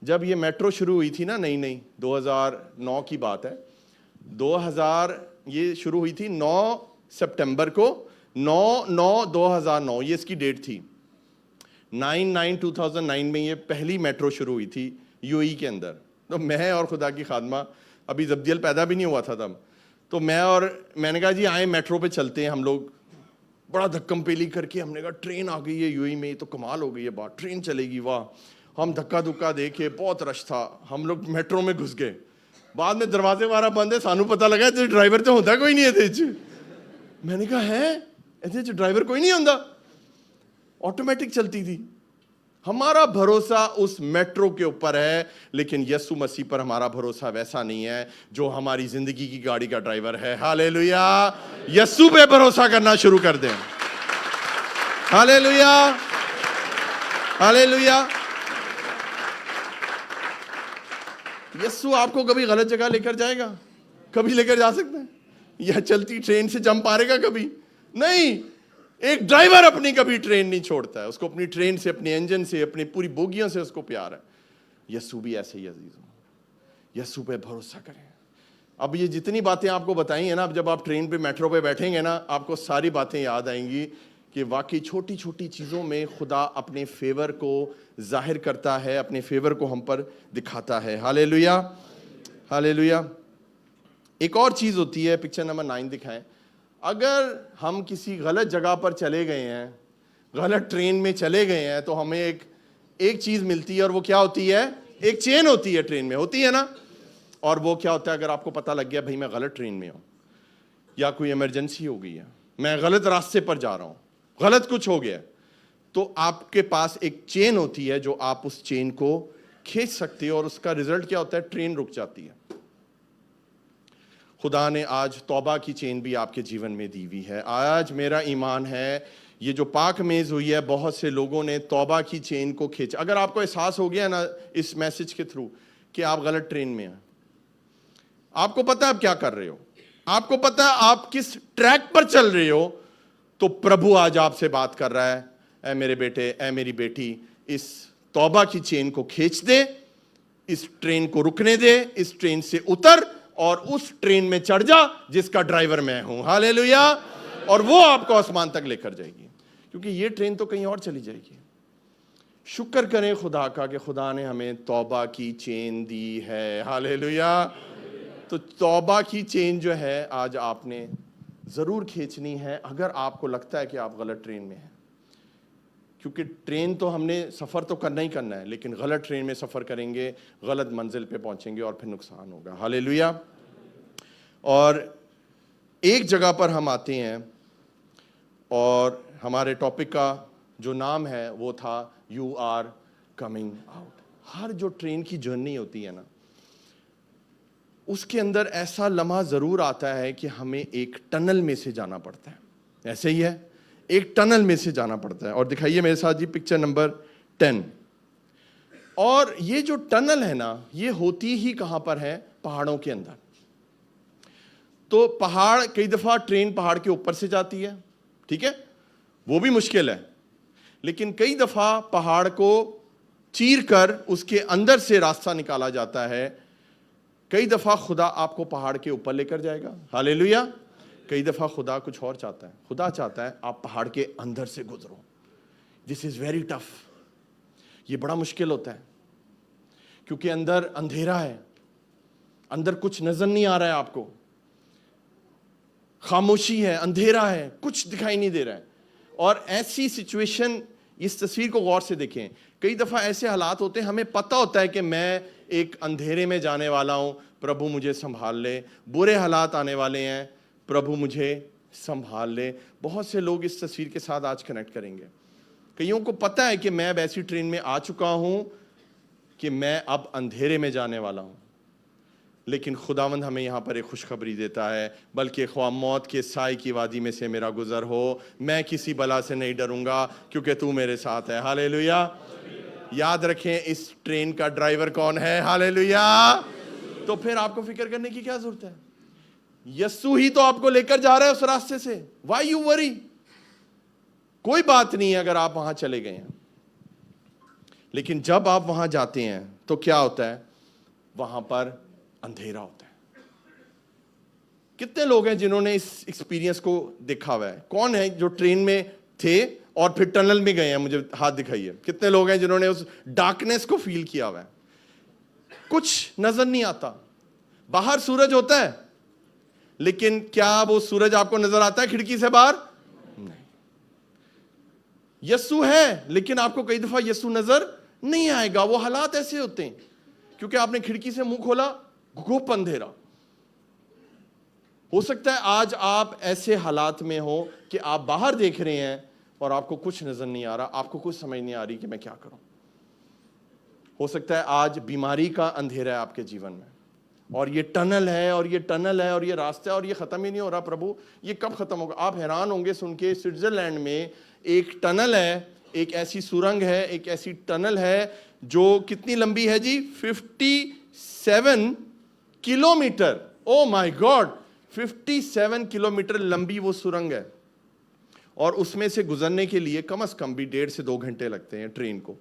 जब ये मेट्रो शुरू हुई थी ना, नई 2009 की बात है, 2000 ये शुरू हुई थी 9 सितंबर को, 9/9/2009 ये इसकी डेट थी। 9/9/2009 में ये पहली मेट्रो शुरू हुई थी यूएई के अंदर। तो मैं और खुदा की खादमा, अभी जब्दियल पैदा भी नहीं हुआ था तब, तो मैंने कहा जी आए मेट्रो पे चलते हैं हम लोग। बड़ा धक्कम पेली करके हमने कहा ट्रेन आ गई है यूएई में, तो कमाल हो गई है बात, ट्रेन चलेगी, वाह। हम धक्का धुक्का देखे, बहुत रश था, हम लोग मेट्रो में घुस गए। बाद में दरवाजे वारा बंद है, सानू पता लगा तो ड्राइवर तो होता कोई नहीं है। मैंने कहा है ऐसे ड्राइवर कोई नहीं होता, ऑटोमेटिक चलती थी। हमारा भरोसा उस मेट्रो के ऊपर है, लेकिन यीशु मसीह पर हमारा भरोसा वैसा नहीं है जो हमारी जिंदगी की गाड़ी का ड्राइवर है। हालेलुया। यीशु पे भरोसा करना शुरू कर दें। Hallelujah, hallelujah. यीशु आपको कभी गलत जगह लेकर जाएगा? कभी लेकर जा सकते हैं? या चलती ट्रेन से जंप मारेगा? कभी नहीं। एक ड्राइवर अपनी कभी ट्रेन नहीं छोड़ता है, उसको अपनी ट्रेन से, अपने इंजन से, अपनी पूरी बोगियों से उसको प्यार है। यीशु भी ऐसे ही अजीजों, यीशु पे भरोसा करें। अब ये जितनी बातें आपको बताई है ना, अब जब आप ट्रेन पे, मेट्रो पे बैठेंगे ना, आपको सारी बातें याद आएंगी कि वाकई छोटी छोटी चीज़ों में खुदा अपने फेवर को जाहिर करता है, अपने फेवर को हम पर दिखाता है। Hallelujah, hallelujah. एक और चीज़ होती है, पिक्चर नंबर 9 दिखाएं। अगर हम किसी गलत जगह पर चले गए हैं, गलत ट्रेन में चले गए हैं, तो हमें एक चीज़ मिलती है, और वो क्या होती है? एक चेन होती है, ट्रेन में होती है ना। और वो क्या होता है? अगर आपको पता लग गया भाई मैं गलत ट्रेन में हूँ, या कोई इमरजेंसी हो गई है, मैं गलत रास्ते पर जा रहा हूँ, गलत कुछ हो गया, तो आपके पास एक चेन होती है जो आप उस चेन को खींच सकते हो, और उसका रिजल्ट क्या होता है? ट्रेन रुक जाती है। खुदा ने आज तौबा की चेन भी आपके जीवन में दी हुई है। आज मेरा ईमान है, ये जो पाक मेज हुई है, बहुत से लोगों ने तौबा की चेन को खींचा। अगर आपको एहसास हो गया ना इस मैसेज के थ्रू कि आप गलत ट्रेन में हैं, आपको पता है आप क्या कर रहे हो, आपको पता है आप किस ट्रैक पर चल रहे हो, तो प्रभु आज आपसे बात कर रहा है, ऐ मेरे बेटे, ऐ मेरी बेटी, इस तौबा की चेन को खींच दे, इस ट्रेन को रुकने दे, इस ट्रेन से उतर और उस ट्रेन में चढ़ जा जिसका ड्राइवर मैं हूं। हालेलुया। और वो आपको आसमान तक लेकर जाएगी, क्योंकि ये ट्रेन तो कहीं और चली जाएगी। शुक्र करें खुदा का कि खुदा ने हमें तौबा की चेन दी है। हालेलुया। तो तौबा की चेन जो है आज आपने जरूर खींचनी है, अगर आपको लगता है कि आप गलत ट्रेन में हैं। क्योंकि ट्रेन तो हमने सफ़र तो करना ही करना है, लेकिन गलत ट्रेन में सफ़र करेंगे, गलत मंजिल पे पहुंचेंगे और फिर नुकसान होगा। हालेलुया। और एक जगह पर हम आते हैं, और हमारे टॉपिक का जो नाम है वो था यू आर कमिंग आउट। हर जो ट्रेन की जर्नी होती है ना, उसके अंदर ऐसा लम्हा ज़रूर आता है कि हमें एक टनल में से जाना पड़ता है। ऐसे ही है, एक टनल में से जाना पड़ता है। और दिखाइए मेरे साथ जी पिक्चर नंबर 10। और ये जो टनल है ना, ये होती ही कहां पर है? पहाड़ों के अंदर। तो पहाड़, कई दफा ट्रेन पहाड़ के ऊपर से जाती है, ठीक है, वो भी मुश्किल है, लेकिन कई दफा पहाड़ को चीर कर उसके अंदर से रास्ता निकाला जाता है। कई दफा खुदा आपको पहाड़ के ऊपर लेकर जाएगा। हालेलुया। कई दफा खुदा कुछ और चाहता है, खुदा चाहता है आप पहाड़ के अंदर से गुजरो। This is very tough. ये बड़ा मुश्किल होता है, क्योंकि अंदर अंधेरा है, अंदर कुछ नजर नहीं आ रहा है आपको, खामोशी है, अंधेरा है, कुछ दिखाई नहीं दे रहा है। और ऐसी सिचुएशन, इस तस्वीर को गौर से देखें, कई दफा ऐसे हालात होते हैं, हमें पता होता है कि मैं एक अंधेरे में जाने वाला हूं, प्रभु मुझे संभाल ले, बुरे हालात आने वाले हैं, प्रभु मुझे संभाल ले। बहुत से लोग इस तस्वीर के साथ आज कनेक्ट करेंगे। कईयों को पता है कि मैं अब ऐसी ट्रेन में आ चुका हूं कि मैं अब अंधेरे में जाने वाला हूं, लेकिन खुदावंद हमें यहाँ पर एक खुशखबरी देता है, बल्कि ख्वाह मौत के साए की वादी में से मेरा गुजर हो, मैं किसी बला से नहीं डरूंगा क्योंकि तू मेरे साथ है। हालेलुया। याद रखें इस ट्रेन का ड्राइवर कौन है? हालेलुया। तो फिर आपको फिक्र करने की क्या जरूरत है? यस्सु ही तो आपको लेकर जा रहा है उस रास्ते से। Why you worry? कोई बात नहीं है अगर आप वहां चले गए हैं, लेकिन जब आप वहां जाते हैं तो क्या होता है? वहां पर अंधेरा होता है। कितने लोग हैं जिन्होंने इस एक्सपीरियंस को देखा हुआ है? कौन है जो ट्रेन में थे और फिर टनल में गए हैं? मुझे हाथ दिखाइए। कितने लोग हैं जिन्होंने उस डार्कनेस को फील किया हुआ है? कुछ नजर नहीं आता। बाहर सूरज होता है, लेकिन क्या वो सूरज आपको नजर आता है खिड़की से बाहर? नहीं। यस्सु है, लेकिन आपको कई दफा यस्सु नजर नहीं आएगा। वो हालात ऐसे होते हैं क्योंकि आपने खिड़की से मुंह खोला, घुप अंधेरा। हो सकता है आज आप ऐसे हालात में हो कि आप बाहर देख रहे हैं और आपको कुछ नजर नहीं आ रहा, आपको कुछ समझ नहीं आ रही कि मैं क्या करूं। हो सकता है आज बीमारी का अंधेरा है आपके जीवन में, और ये टनल है और ये टनल है और ये रास्ता है और ये खत्म ही नहीं हो रहा। प्रभु ये कब खत्म होगा? आप हैरान होंगे सुन के, स्विट्जरलैंड में एक टनल है, एक ऐसी सुरंग है, एक ऐसी टनल है जो कितनी लंबी है जी? 57 kilometre. Oh my God, 57 kilometre लंबी वो सुरंग है, और उसमें से गुजरने के लिए कम से कम भी 1.5 से 2 घंटे लगते हैं ट्रेन को।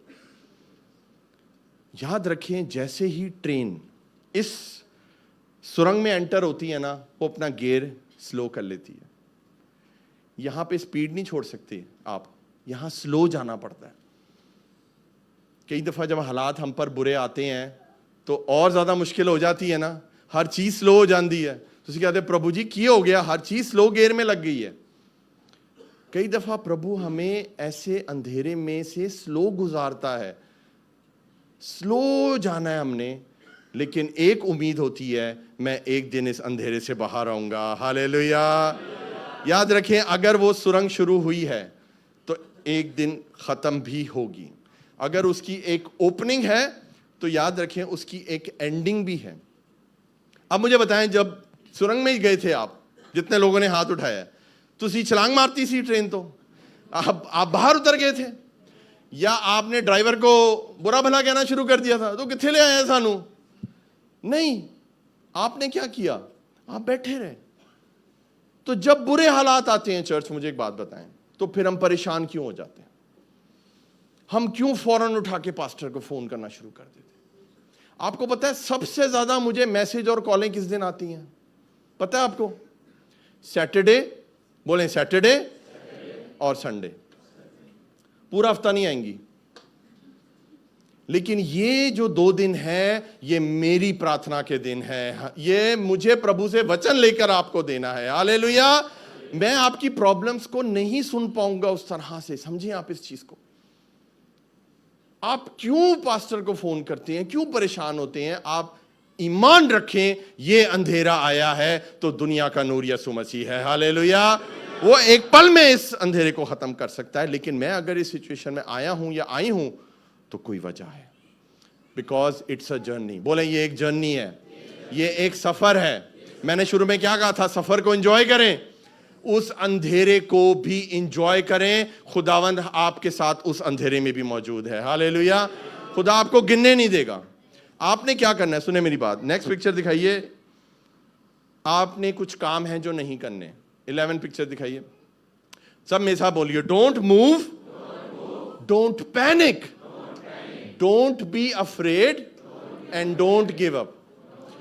याद रखें, जैसे ही ट्रेन इस सुरंग में एंटर होती है ना, वो अपना गियर स्लो कर लेती है। यहां पे स्पीड नहीं छोड़ सकते आप, यहां स्लो जाना पड़ता है। कई दफा जब हालात हम पर बुरे आते हैं तो और ज्यादा मुश्किल हो जाती है ना, हर चीज स्लो हो जाती है। तो कहते हैं प्रभु जी की हो गया, हर चीज स्लो गियर में लग गई है। कई दफा प्रभु हमें ऐसे अंधेरे में से स्लो गुजारता है। स्लो जाना है हमने, लेकिन एक उम्मीद होती है, मैं एक दिन इस अंधेरे से बाहर आऊंगा। हालेलुया। याद रखें, अगर वो सुरंग शुरू हुई है तो एक दिन खत्म भी होगी। अगर उसकी एक ओपनिंग है तो याद रखें उसकी एक एंडिंग भी है। अब मुझे बताएं, जब सुरंग में ही गए थे आप, जितने लोगों ने हाथ उठाया, तो सी छलांग मारती सी ट्रेन, तो आप बाहर उतर गए थे, या आपने ड्राइवर को बुरा भला कहना शुरू कर दिया था, तो किथे ले आए सानू? नहीं, आपने क्या किया? आप बैठे रहे। तो जब बुरे हालात आते हैं चर्च, मुझे एक बात बताएं, तो फिर हम परेशान क्यों हो जाते हैं? हम क्यों फौरन उठा के पास्टर को फोन करना शुरू कर देते हैं? आपको पता है सबसे ज्यादा मुझे मैसेज और कॉलें किस दिन आती हैं? पता है आपको? सैटरडे, बोलें सैटरडे और संडे। पूरा हफ्ता नहीं आएंगी। लेकिन ये जो 2 दिन है, ये मेरी प्रार्थना के दिन है। ये मुझे प्रभु से वचन लेकर आपको देना है। हालेलुया। मैं आपकी प्रॉब्लम्स को नहीं सुन पाऊंगा उस तरह से। समझिए आप इस चीज को। आप क्यों पास्टर को फोन करते हैं? क्यों परेशान होते हैं? आप ईमान रखें, ये अंधेरा आया है तो दुनिया का नूर यीशु मसीह है। हालेलुया। वो एक पल में इस अंधेरे को खत्म कर सकता है। लेकिन मैं अगर इस सिचुएशन में आया हूं या आई हूं तो कोई वजह है। Because it's a journey. बोले ये एक जर्नी है, ये एक सफर है। मैंने शुरू में क्या कहा था? सफर को एंजॉय करें, उस अंधेरे को भी एंजॉय करें। खुदावंद आपके साथ उस अंधेरे में भी मौजूद है। हालेलुया। खुदा आपको गिनने नहीं देगा। आपने क्या करना है? सुने मेरी बात। नेक्स्ट पिक्चर दिखाइए। आपने कुछ काम है जो नहीं करने। 11 पिक्चर दिखाइए। सब मेरे साथ बोलिए, don't move, don't panic, don't be afraid and don't give up.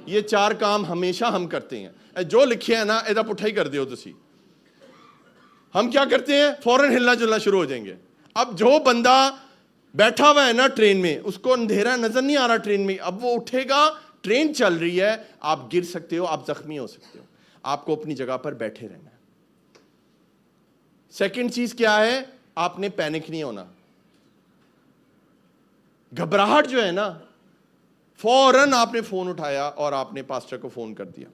ये 4 काम हमेशा हम करते हैं। जो लिखे है ना, इधर पुट्ठा ही कर दियो तुसी। हम क्या करते हैं? फौरन हिलना जुलना शुरू हो जाएंगे। अब जो बंदा बैठा हुआ है ना ट्रेन में, उसको अंधेरा नजर नहीं आ रहा ट्रेन में, अब वो उठेगा, ट्रेन चल रही है, आप गिर सकते हो, आप जख्मी हो सकते हो। आपको अपनी जगह पर बैठे रहना है। सेकंड चीज क्या है? आपने पैनिक नहीं होना। घबराहट जो है ना, फौरन आपने फोन उठाया और आपने पास्टर को फोन कर दिया।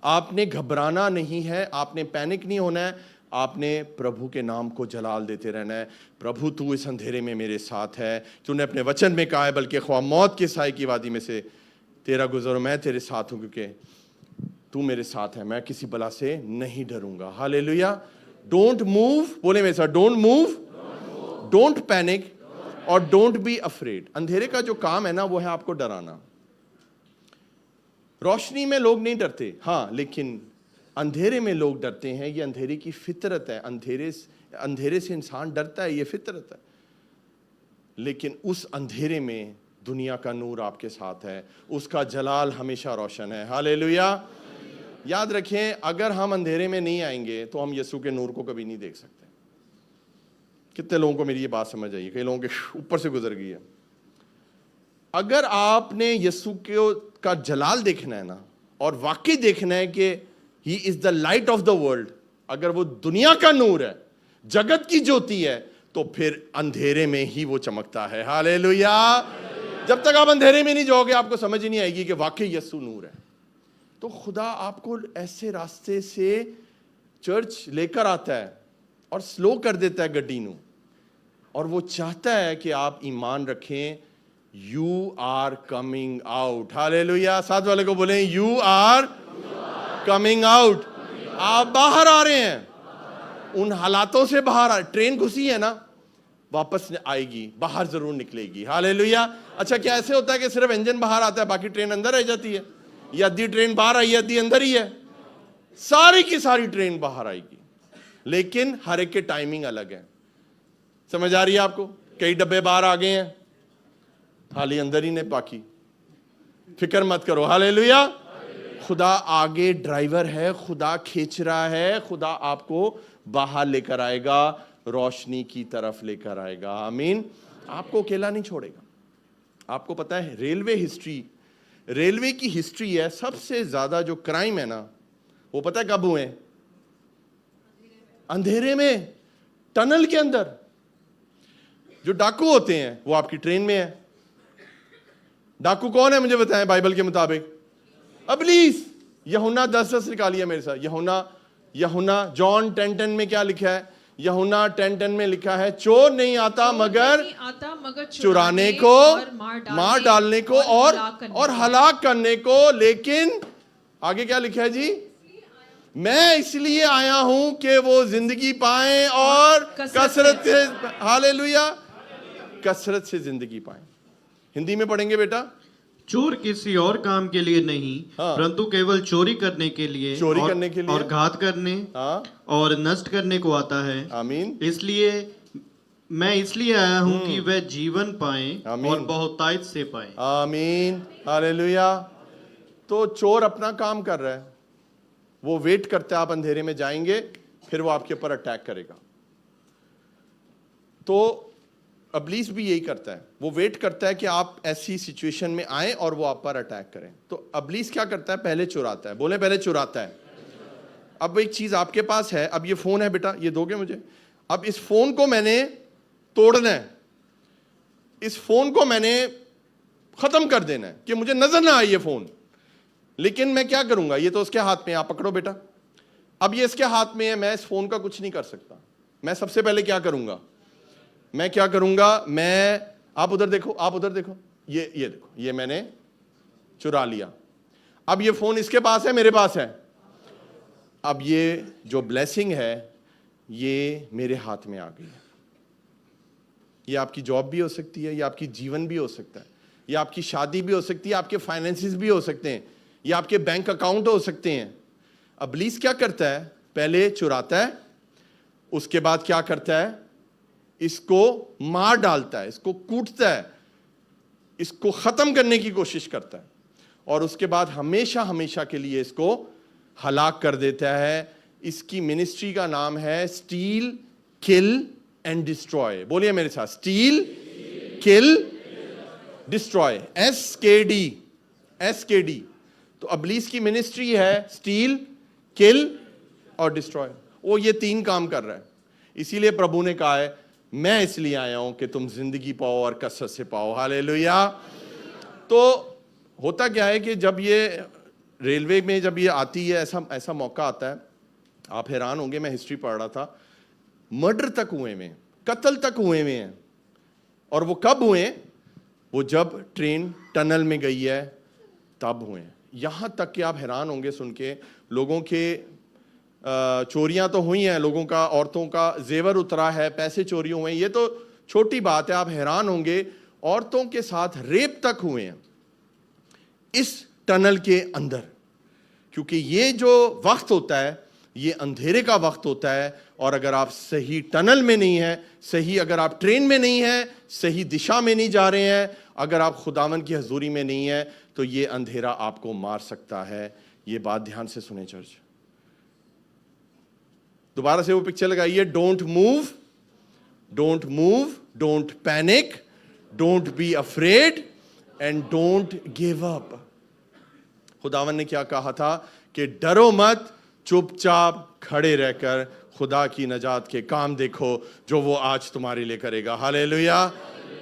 आपने घबराना नहीं है, आपने पैनिक नहीं होना है। आपने प्रभु के नाम को जलाल देते रहना है। प्रभु तू इस अंधेरे में मेरे साथ है, तूने अपने वचन में कहा है, बल्कि ख्वाह मौत के साए की वादी में से तेरा गुजर और मैं तेरे साथ हूं, क्योंकि तू मेरे साथ है, मैं किसी बला से नहीं डरूंगा। हालेलुया। डोंट मूव, बोले मेरे साथ, डोंट मूव, डोंट पैनिक और डोंट बी अफ्रेड। अंधेरे का जो काम है ना, वो है आपको डराना। रोशनी में लोग नहीं डरते, हाँ, लेकिन अंधेरे में लोग डरते हैं। ये अंधेरे की फितरत है। अंधेरे से इंसान डरता है, ये फितरत है। लेकिन उस अंधेरे में दुनिया का नूर आपके साथ है, उसका जलाल हमेशा रोशन है। हालेलुया। याद रखें, अगर हम अंधेरे में नहीं आएंगे तो हम यीशु के नूर को कभी नहीं देख सकते। कितने लोगों को मेरी ये बात समझ आई? कई लोगों के ऊपर से गुजर गई है। अगर आपने यीशु का जलाल देखना है ना, और वाकई देखना है कि he is the light of the world, अगर वो दुनिया का नूर है, जगत की ज्योति है, तो फिर अंधेरे में ही वो चमकता है। हालेलुया। जब तक आप अंधेरे में नहीं जाओगे, आपको समझ ही नहीं आएगी कि वाकई यीशु नूर है। तो खुदा आपको ऐसे रास्ते से चर्च लेकर आता है और स्लो कर देता है गड्डी नू, और वो चाहता है कि आप ईमान रखें, you are coming out. Hallelujah. साथ वाले को बोलें, यू आर कमिंग आउट। आप बाहर आ रहे हैं, उन हालातों से बाहर आ। ट्रेन घुसी है ना, वापस आएगी, बाहर जरूर निकलेगी। हालेलुया। अच्छा, क्या ऐसे होता है कि सिर्फ इंजन बाहर आता है, बाकी ट्रेन अंदर रह जाती है? या आधी ट्रेन बाहर आई, आधी अंदर ही है? सारी की सारी ट्रेन बाहर आएगी, लेकिन हर एक के टाइमिंग अलग है। समझ आ रही है आपको? कई डब्बे बाहर आ गए हैं, खाली अंदर ही ने बाकी। फिक्र मत करो। हालेलुया। खुदा आगे ड्राइवर है, खुदा खींच रहा है, खुदा आपको बाहर लेकर आएगा, रोशनी की तरफ लेकर आएगा। आमीन। आपको अकेला नहीं छोड़ेगा। आपको पता है, रेलवे की हिस्ट्री है, सबसे ज्यादा जो क्राइम है ना, वो पता है कब हुए? अंधेरे में, टनल के अंदर। जो डाकू होते हैं वो आपकी ट्रेन में है। डाकू कौन है मुझे बताएं बाइबल के मुताबिक? इब्लीस। यूहन्ना 10:10 निकालिए मेरे साथ। यूहन्ना जॉन 10:10 में क्या लिखा है? यूहन्ना 10:10 में लिखा है, चोर नहीं आता मगर चुराने को, मार डालने को और हलाक करने को। लेकिन आगे क्या लिखा है जी? मैं इसलिए आया हूं कि वो जिंदगी पाएं और कसरत से। हालेलुया। कसरत से जिंदगी पाएं। हिंदी में पढ़ेंगे बेटा। चोर किसी और काम के लिए नहीं, हाँ। परंतु केवल चोरी करने के लिए, और घात करने, हाँ, और नष्ट करने को आता है। आमीन। मैं इसलिए आया हूं कि वह जीवन पाएं और बहुतायत से पाएं। आमीन। हालेलुया। तो चोर अपना काम कर रहा है, वो वेट करता है आप अंधेरे में जाएंगे, फिर वो आपके ऊपर अटैक करेगा। तो इब्लीस भी यही करता है, वो वेट करता है कि आप ऐसी सिचुएशन में आए और वो आप पर अटैक करें। तो इब्लीस क्या करता है? पहले चुराता है। बोले, पहले चुराता है। अब एक चीज आपके पास है, अब ये फोन है बेटा, ये दोगे मुझे? अब इस फोन को मैंने तोड़ना है, इस फोन को मैंने खत्म कर देना है कि मुझे नजर ना आए ये फोन। लेकिन मैं क्या करूंगा? ये तो उसके हाथ में, आप पकड़ो बेटा। अब ये इसके हाथ में है, मैं इस फोन का कुछ नहीं कर सकता। मैं सबसे पहले क्या करूंगा? आप उधर देखो, आप उधर देखो, ये देखो, ये मैंने चुरा लिया। अब ये फोन इसके पास है, मेरे पास है। अब ये जो ब्लेसिंग है, ये मेरे हाथ में आ गई है। ये आपकी जॉब भी हो सकती है, ये आपकी जीवन भी हो सकता है, ये आपकी शादी भी हो सकती है, आपके फाइनेंसेस भी हो सकते हैं, ये आपके बैंक अकाउंट हो सकते हैं। इब्लीस क्या करता है? पहले चुराता है, उसके बाद क्या करता है? इसको मार डालता है, इसको कूटता है, इसको खत्म करने की कोशिश करता है, और उसके बाद हमेशा हमेशा के लिए इसको हलाक कर देता है। इसकी मिनिस्ट्री का नाम है स्टील, किल एंड डिस्ट्रॉय। बोलिए मेरे साथ, स्टील, किल, डिस्ट्रॉय। SKD। तो इब्लीस की मिनिस्ट्री है स्टील, किल और डिस्ट्रॉय। वो ये 3 काम कर रहा है। इसीलिए प्रभु ने कहा है, मैं इसलिए आया हूं कि तुम जिंदगी पाओ और कसरत से पाओ। हालेलुया। तो होता क्या है कि जब ये रेलवे में जब ये आती है, ऐसा मौका आता है, आप हैरान होंगे। मैं हिस्ट्री पढ़ रहा था, मर्डर तक हुए में, कत्ल तक हुए में हैं। और वो कब हुए? वो जब ट्रेन टनल में गई है, तब हुए हैं। यहाँ तक कि आप हैरान होंगे सुन के, लोगों के चोरियां तो हुई हैं, लोगों का, औरतों का जेवर उतरा है, पैसे चोरी हुए हैं, ये तो छोटी बात है। आप हैरान होंगे औरतों के साथ रेप तक हुए हैं इस टनल के अंदर, क्योंकि ये जो वक्त होता है ये अंधेरे का वक्त होता है, और अगर आप सही टनल में नहीं है, सही अगर आप ट्रेन में नहीं है, सही दिशा में नहीं जा रहे हैं, अगर आप खुदावन की हजूरी में नहीं है, तो ये अंधेरा आपको मार सकता है। ये बात ध्यान से सुने चर्च। दोबारा से वो पिक्चर लगाइए। Don't move, don't move, don't panic, don't be afraid and don't give up. खुदावन ने क्या कहा था कि डरो मत, चुपचाप खड़े रहकर खुदा की नजात के काम देखो जो वो आज तुम्हारे लिए करेगा। हालेलुया।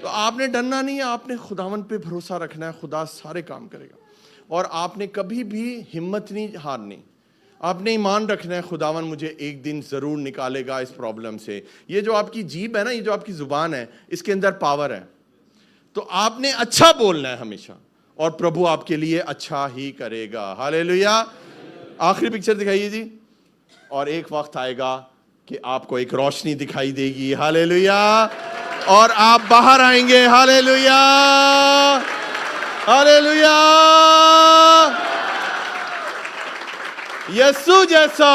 तो आपने डरना नहीं है, आपने खुदावन पे भरोसा रखना है, खुदा सारे काम करेगा। और आपने कभी भी हिम्मत नहीं हारनी, आपने ईमान रखना है, खुदावन मुझे एक दिन जरूर निकालेगा इस प्रॉब्लम से। ये जो आपकी जीभ है ना, ये जो आपकी जुबान है, इसके अंदर पावर है। तो आपने अच्छा बोलना है हमेशा, और प्रभु आपके लिए अच्छा ही करेगा। हालेलुया। आखिरी पिक्चर दिखाइए जी। और एक वक्त आएगा कि आपको एक रोशनी दिखाई देगी। हालेलुया। और आप बाहर आएंगे। Hallelujah, hallelujah. यीशु जैसा।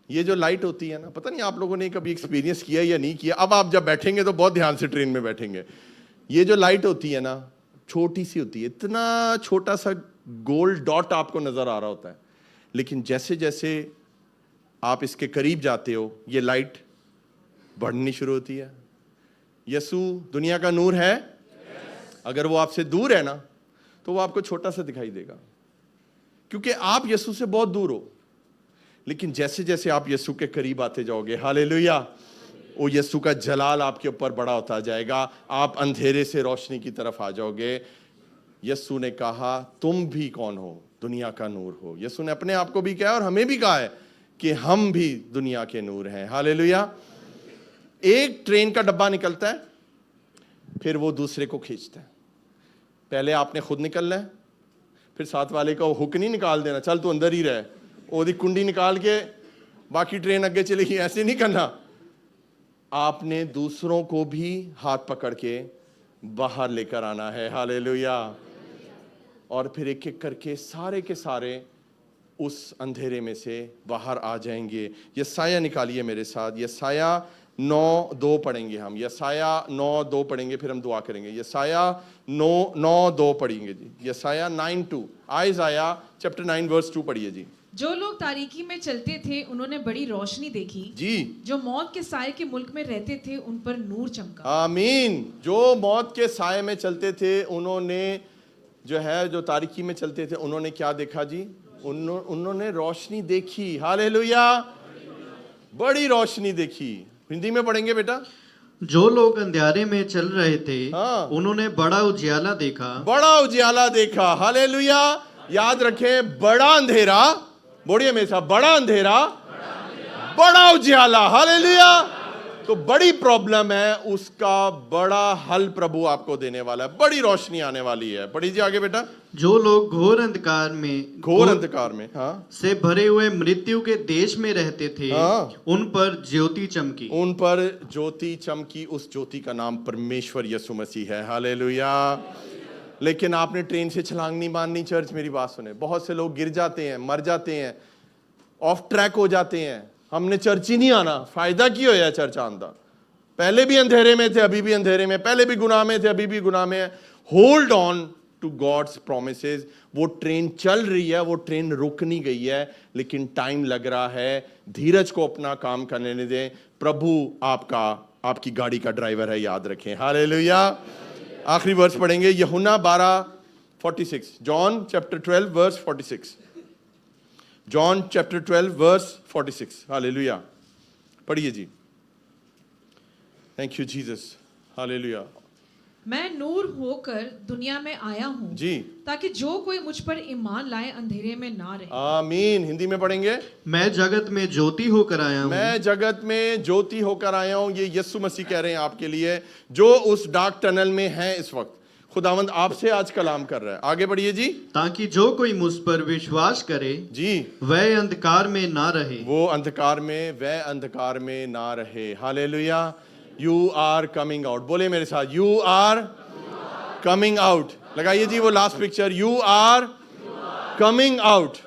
ये जो लाइट होती है ना, पता नहीं आप लोगों ने कभी एक्सपीरियंस किया या नहीं किया। अब आप जब बैठेंगे तो बहुत ध्यान से ट्रेन में बैठेंगे। ये जो लाइट होती है ना, छोटी सी होती है, इतना छोटा सा गोल्ड डॉट आपको नजर आ रहा होता है, लेकिन जैसे जैसे आप इसके करीब जाते हो ये लाइट बढ़नी शुरू होती है। यीशु दुनिया का नूर है। अगर वो आपसे दूर है ना, तो वो आपको छोटा सा दिखाई देगा, क्योंकि आप यीशु से बहुत दूर हो। लेकिन जैसे जैसे आप यीशु के करीब आते जाओगे, हालेलुया, वो यीशु का जलाल आपके ऊपर बड़ा होता जाएगा। आप अंधेरे से रोशनी की तरफ आ जाओगे। यीशु ने कहा तुम भी कौन हो? दुनिया का नूर हो। यीशु ने अपने आप को भी कहा और हमें भी कहा है कि हम भी दुनिया के नूर हैं। हालेलुया। एक ट्रेन का डब्बा निकलता है, फिर वो दूसरे को खींचता है। पहले आपने खुद निकलना है, फिर साथ वाले का हुक नहीं निकाल देना, चल तू अंदर ही रहे, ओदी कुंडी निकाल के बाकी ट्रेन आगे चलेगी, ऐसे नहीं करना। आपने दूसरों को भी हाथ पकड़ के बाहर लेकर आना है। हालेलुया। और फिर एक एक करके सारे के सारे उस अंधेरे में से बाहर आ जाएंगे। यसाया निकालिए मेरे साथ। यसाया 9:2 पढ़ेंगे हम। यसाया 9:2 पढ़ेंगे, फिर हम दुआ करेंगे। यसाया 9:2 पढ़ेंगे जी। यसाया 9:2। आइज़ाया चैप्टर 9 वर्स 2 पढ़िए जी। जो लोग तारीकी में चलते थे उन्होंने बड़ी रोशनी देखी जी। जो मौत के साए के मुल्क में रहते थे उन पर नूर चमका। आमीन। जो मौत के साए में चलते थे उन्होंने जो है, जो तारीकी में चलते थे उन्होंने क्या देखा जी? उन्होंने रोशनी देखी। हालेलुया। बड़ी रोशनी देखी। हिंदी में पढ़ेंगे बेटा। जो लोग अंधेरे में चल रहे थे, हाँ, उन्होंने बड़ा उजियाला देखा। बड़ा उजियाला देखा। हालेलुया। याद रखें, बड़ा अंधेरा, बोलिए मेरे साथ, बड़ा अंधेरा, बड़ा उजियाला। हालेलुया। तो बड़ी प्रॉब्लम है, उसका बड़ा हल प्रभु आपको देने वाला है। बड़ी रोशनी आने वाली है। पढ़िए आगे बेटा। जो लोग घोर अंधकार में हाँ, से भरे हुए मृत्यु के देश में रहते थे, हाँ, उन पर ज्योति चमकी। उन पर ज्योति चमकी। उस ज्योति का नाम परमेश्वर यीशु मसीह है। हालेलुया। लेकिन आपने ट्रेन से छलांग नहीं मारनी चर्च। मेरी बात सुने, बहुत से लोग गिर जाते हैं, मर जाते हैं, ऑफ ट्रैक हो जाते हैं। हमने चर्च ही नहीं आना, फायदा की होया चर्च आंदा? पहले भी अंधेरे में थे, अभी भी अंधेरे में, पहले भी गुनाह में थे, अभी भी गुनाह में है। Hold on to God's promises. वो ट्रेन चल रही है, वो ट्रेन रुक नहीं गई है, लेकिन टाइम लग रहा है। धीरज को अपना काम करने दें। प्रभु आपकी गाड़ी का ड्राइवर है, याद रखें। हालेलुया। आखिरी वर्स पढ़ेंगे, Yuhanna 12:46। John chapter 12 verse 46। John chapter 12 verse 46। Hallelujah. पढ़िए जी। Thank you Jesus. हालेलुया। मैं नूर होकर दुनिया में आया हूँ जी, ताकि जो कोई मुझ पर ईमान लाए अंधेरे में ना रहे। आमीन। हिंदी में पढ़ेंगे। मैं जगत में ज्योति होकर आया हूँ। मैं जगत में ज्योति होकर आया हूँ। ये यीशु मसीह कह रहे हैं आपके लिए, जो उस डार्क टनल में है इस वक्त। खुदावंद आपसे आज कलाम कर रहा है। आगे बढ़िए जी। ताकि जो कोई मुझ पर विश्वास करे जी, वह अंधकार में ना रहे। वो अंधकार में, वह अंधकार में ना रहे। Hallelujah. You are coming out. बोले मेरे साथ, यू आर कमिंग आउट। लगाइए जी वो last picture, you are coming out.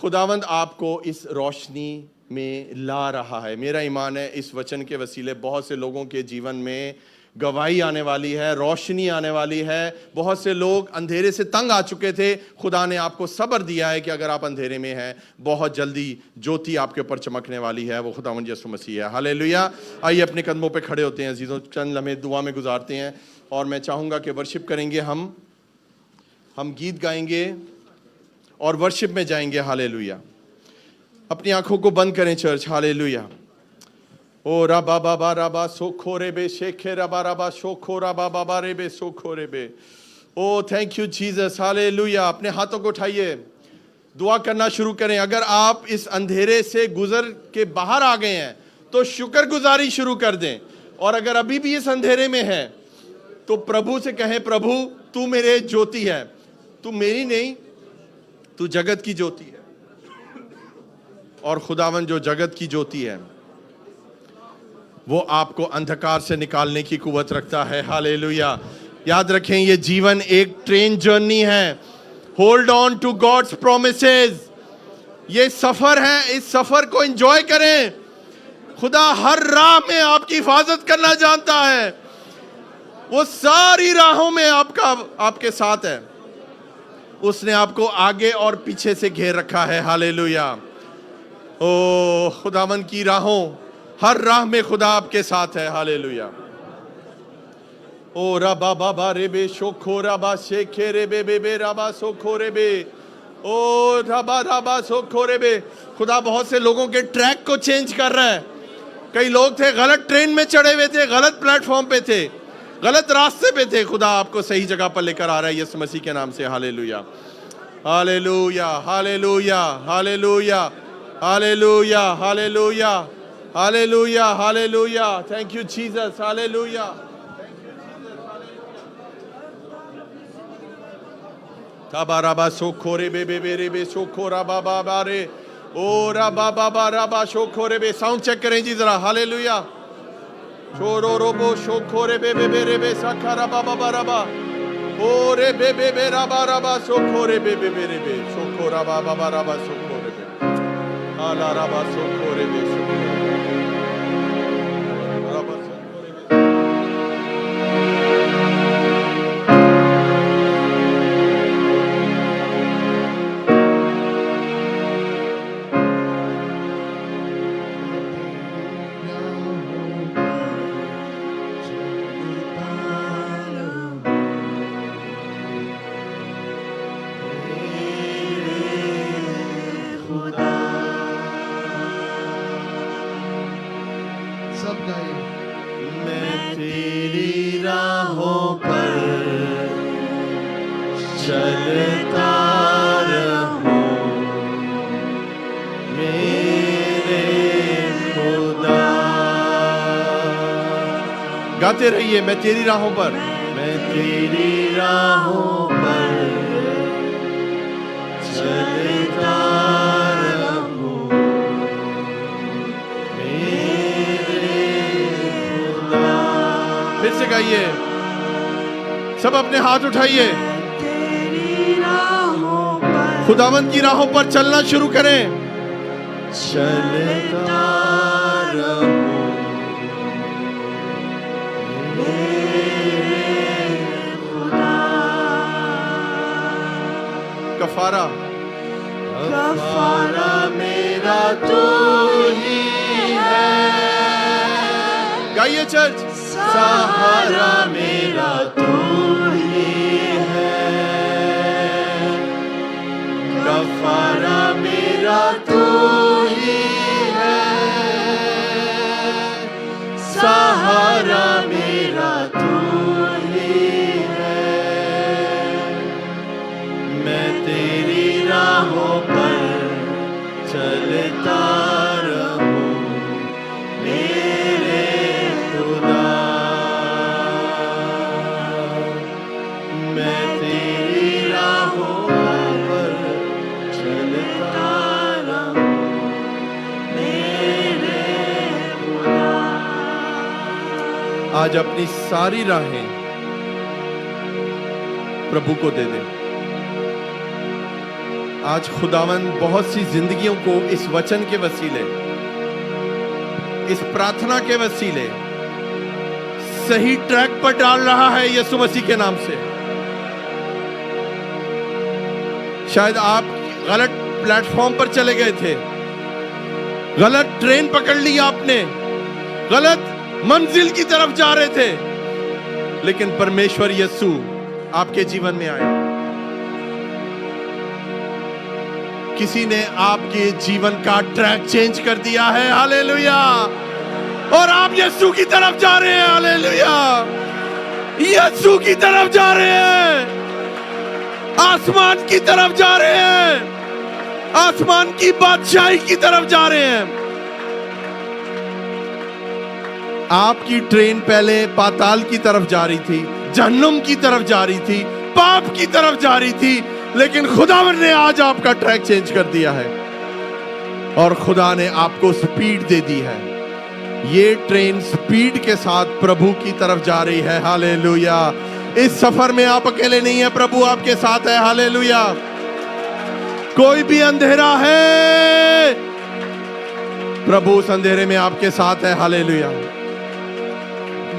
खुदावंद आपको इस रोशनी में ला रहा है। मेरा ईमान है इस वचन के वसीले बहुत से लोगों के जीवन में गवाही आने वाली है, रोशनी आने वाली है। बहुत से लोग अंधेरे से तंग आ चुके थे। खुदा ने आपको सब्र दिया है कि अगर आप अंधेरे में हैं, बहुत जल्दी ज्योति आपके ऊपर चमकने वाली है। वो खुदावंद यीशु मसीह है। हालेलुया। आइए अपने कदमों पे खड़े होते हैं अजीजों, चंद लम्हे दुआ में गुजारते हैं और मैं चाहूँगा कि वर्शिप करेंगे। हम गीत गाएंगे और वर्शिप में जाएंगे। हालेलुया। अपनी आंखों को बंद करें चर्च। हालेलुया। ओ रबा बाबा रबा सोखो रे बे शेखे रबा रबा शोखो रबा बाबा रे बे सोखो रे बे। ओ थैंक यू जीसस। हालेलुया। अपने हाथों को उठाइए, दुआ करना शुरू करें। अगर आप इस अंधेरे से गुजर के बाहर आ गए हैं तो शुक्रगुजारी शुरू कर दें, और अगर अभी भी इस अंधेरे में है तो प्रभु से कहें, प्रभु तू मेरे ज्योति है, तू मेरी नहीं, तू जगत की ज्योति है। और खुदावन जो जगत की ज्योति है वो आपको अंधकार से निकालने की कुवत रखता है। हालेलुया। याद रखें, ये जीवन एक ट्रेन जर्नी है। Hold on to God's promises. ये सफर है, इस सफर को एंजॉय करें। खुदा हर राह में आपकी हिफाजत करना जानता है। वो सारी राहों में आपके साथ है। उसने आपको आगे और पीछे से घेर रखा है। हालेलुया। ओ खुदावन की राहों, हर राह में खुदा आपके साथ है। हालेलुया। ओ रबा बाबा रे बे शोखो रबा शेखे रे बे बे बे रबा सोखो रे बे। ओ रबा रबा सोखो रे बे। खुदा बहुत से लोगों के ट्रैक को चेंज कर रहा है। कई लोग थे गलत ट्रेन में चढ़े हुए थे, गलत प्लेटफॉर्म पे थे, गलत रास्ते पे थे। खुदा आपको सही जगह पर लेकर आ रहा है यीशु मसीह के नाम से। Hallelujah. Hallelujah. Hallelujah. Hallelujah. Hallelujah. Hallelujah. Hallelujah. Hallelujah. Thank you Jesus. Hallelujah. ताबा रबा सोखो रे बे बे बे रे बे सोखो रबा बाबा रे। ओ रबा बाबा रबा सोखो रे बे। साउंड चेक करें जी जरा। हालेलुया। छोरो रोबो सोखो रे बे बे बे रे बे सखा रबा बाबा रबा। ओ रे बे बे बे रबा रबा सोखो रे बे बे बे रे बे सोखो रबा बाबा रबा सोखो रे बे। आला रबा सोखो रे बे सोखो रे बे। रबा सोखो रे बे। मैं तेरी राहों पर चलता रहूं मेरे खुदा। गाते रहिए, मैं तेरी राहों पर, मैं तेरी राहों पर चलता रहूं मेरे खुदा। फिर से गाइए, सब अपने हाथ उठाइए, खुदावंद की राहों पर चलना शुरू करें। चलता रहूं मेरे खुदा। कफारा कफारा मेरा तू ही है। गाइए चर्च। सहारा मेरा तू ही है, कफारा मेरा तू ही है, सहारा मेरा तू ही है। मैं तेरी राहों पर चलता रहूं मेरे खुदा। आज अपनी सारी राहें प्रभु को दे दे। आज खुदावन बहुत सी जिंदगियों को इस वचन के वसीले, इस प्रार्थना के वसीले सही ट्रैक पर डाल रहा है यीशु मसीह के नाम से। शायद आप गलत प्लेटफॉर्म पर चले गए थे, गलत ट्रेन पकड़ ली आपने, गलत मंजिल की तरफ जा रहे थे, लेकिन परमेश्वर यीशु आपके जीवन में आए। किसी ने आपके जीवन का ट्रैक चेंज कर दिया है, हालेलुया। और आप यीशु की तरफ जा रहे हैं, हालेलुया। यीशु की तरफ जा रहे हैं, आसमान की तरफ जा रहे हैं, आसमान की बादशाही की तरफ जा रहे हैं। आपकी ट्रेन पहले पाताल की तरफ जा रही थी, जहन्नुम की तरफ जा रही थी, पाप की तरफ जा रही थी, लेकिन खुदावन ने आज आपका ट्रैक चेंज कर दिया है और खुदा ने आपको स्पीड दे दी है। ये ट्रेन स्पीड के साथ प्रभु की तरफ जा रही है, हालेलुया। इस सफर में आप अकेले नहीं है, प्रभु आपके साथ है, हालेलुया। कोई भी अंधेरा है, प्रभु उस अंधेरे में आपके साथ है, हालेलुया।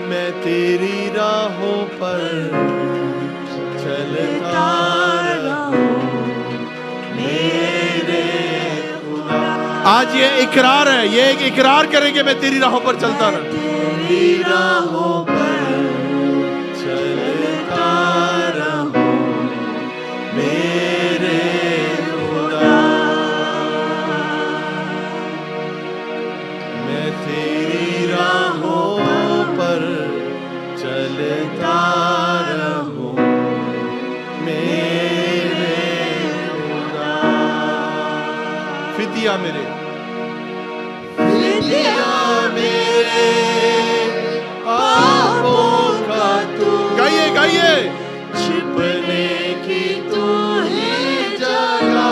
मैं तेरी राहों पर चलता रहूं मेरे खुदा। आज ये इकरार है, ये एक इकरार करेंगे, मैं तेरी राहों पर चलता रहूं, तेरी राहों पर चलता रहूं मेरे खुदा। मैं तेरी राहों पर चलता रहूं मेरे खुदा। फिदिया मेरे, फिदिया मेरे पापों का तू, गाइए गाइए, छिपने की तू ही जगह।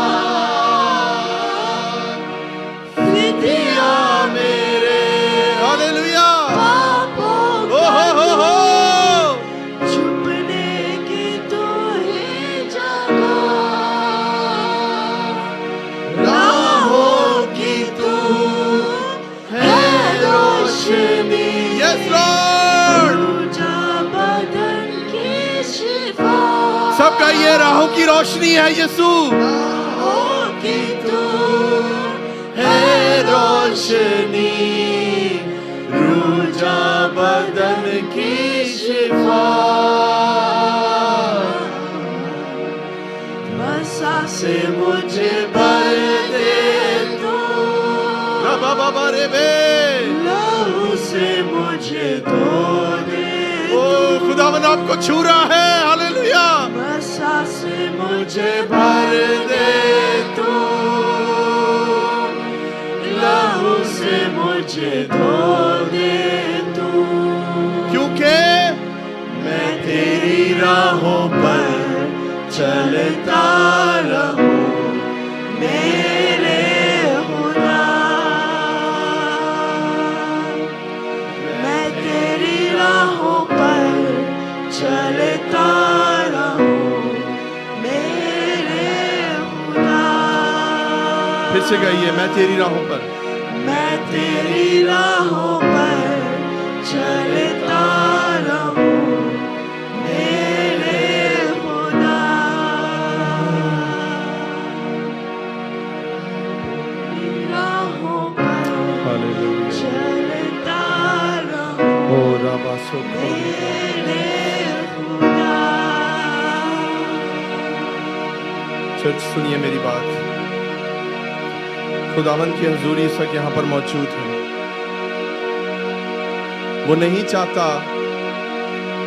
फिदिया मेरे, हालेलुया। सबका ये राहों की रोशनी है यीशु। राहों की तू है रोशनी, रूजा बदन की शिफा। बसा से मुझे भर दे तू, रबा बाबा रे बे, लहू से मुझे धो दे। ओ खुदावन आपको छू रहा है, हालेलुया। बसा से मुझे भर दे तू, लहू से मुझे धो दे तू, क्योंकि मैं तेरी राहों पर चलता रहूं मेरे खुदा। मैं तेरी राहों पर चलता रहूं मेरे खुदा। फिर से गाइए, मैं तेरी राहों पर, मैं तेरी राहों पर चलता रहूं मेरे खुदा। राहों पर चलता रहूं मेरे खुदा। चर्च सुनिए मेरी बात, खुदावन की हुजूरी इस वक्त यहाँ पर मौजूद है। वो नहीं चाहता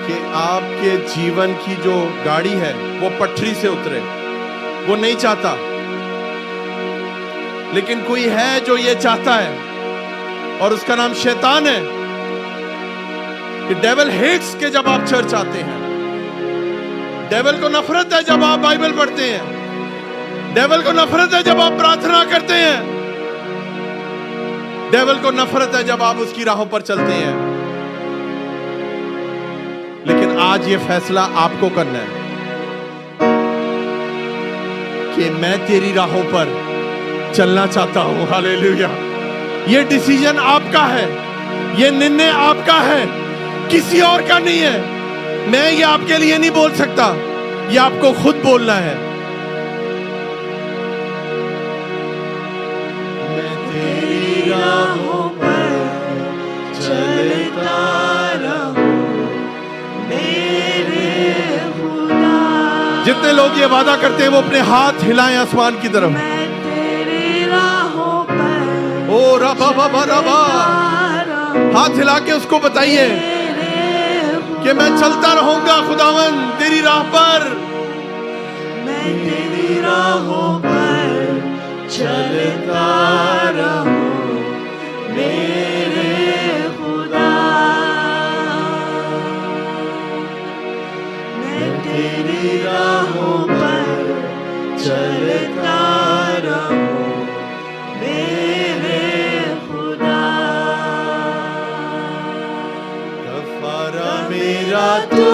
कि आपके जीवन की जो गाड़ी है वो पटरी से उतरे, वो नहीं चाहता। लेकिन कोई है जो ये चाहता है और उसका नाम शैतान है। कि डेविल हेट्स के जब आप चर्च आते हैं, डेविल को नफरत है जब आप बाइबल पढ़ते हैं, डेविल को नफरत है जब आप प्रार्थना करते हैं, डेविल को नफरत है जब आप उसकी राहों पर चलते हैं। लेकिन आज ये फैसला आपको करना है कि मैं तेरी राहों पर चलना चाहता हूं। हालेलुया। ये डिसीजन आपका है, ये निर्णय आपका है, किसी और का नहीं है। मैं ये आपके लिए नहीं बोल सकता, ये आपको खुद बोलना है। मैं तेरी राहों पर चलता रहूं मेरे खुदा। जितने लोग ये वादा करते हैं वो अपने हाथ हिलाएं आसमान की तरफ। मैं तेरी राहों पर ओ रबा बबा रबा, हाथ हिला के उसको बताइए कि मैं चलता रहूंगा खुदावन तेरी राह पर। मैं तेरी राहों पर चलता रहूं मेरे खुदा। मैं तेरी राहों पर चलता रहूं मेरे खुदा। कफारा मेरा तू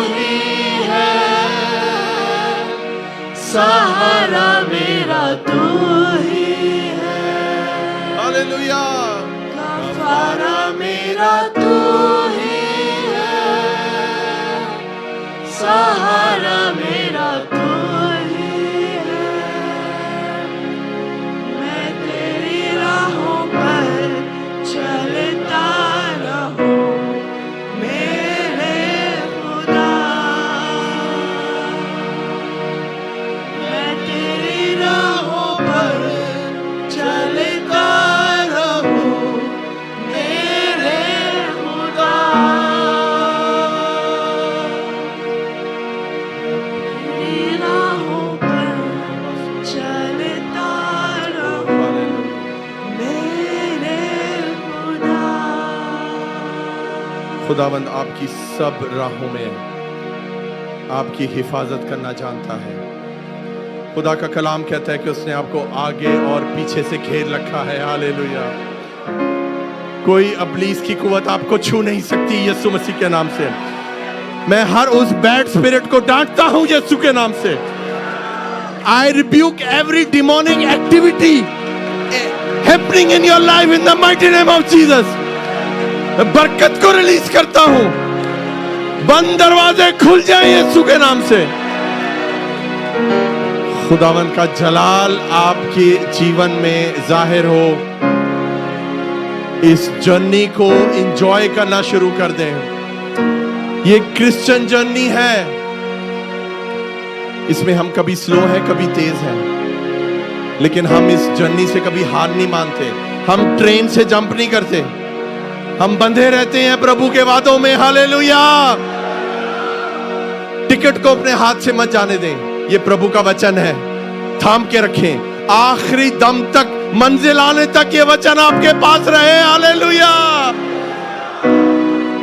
ही है, सहारा मेरा तू ही है। हालेलुया। कफारा मेरा तू ही है, सहारा मेरा तू ही है। मैं तेरी राहों पर चलता रहूं मेरे खुदा। मैं तेरी राहों पर चलता रहूं मेरे खुदा। तेरी राहों पर चलता रहूं मेरे खुदा। खुदावंद आपकी सब राहों में आपकी हिफाजत करना जानता है। खुदा का कलाम कहता है कि उसने आपको आगे और पीछे से घेर रखा है। हालेलुया। कोई इब्लीस की कुव्वत आपको छू नहीं सकती यीशु मसीह के नाम से। मैं हर उस बैड स्पिरिट को डांटता हूं यीशु के नाम से। आई rebuke every demonic activity happening in your life in the mighty name of Jesus. बरकत को रिलीज करता हूं। बंद दरवाजे खुल जाएं यीशु के नाम से। खुदावन का जलाल आपके जीवन में जाहिर हो। इस जर्नी को एंजॉय करना शुरू कर दें। ये क्रिश्चियन जर्नी है, इसमें हम कभी स्लो हैं कभी तेज हैं, लेकिन हम इस जर्नी से कभी हार नहीं मानते। हम ट्रेन से जंप नहीं करते, हम बंधे रहते हैं प्रभु के वादों में। हालेलुया। टिकट को अपने हाथ से मत जाने दें, ये प्रभु का वचन है। थाम के रखें आखिरी दम तक, मंजिल आने तक ये वचन आपके पास रहे। हालेलुया।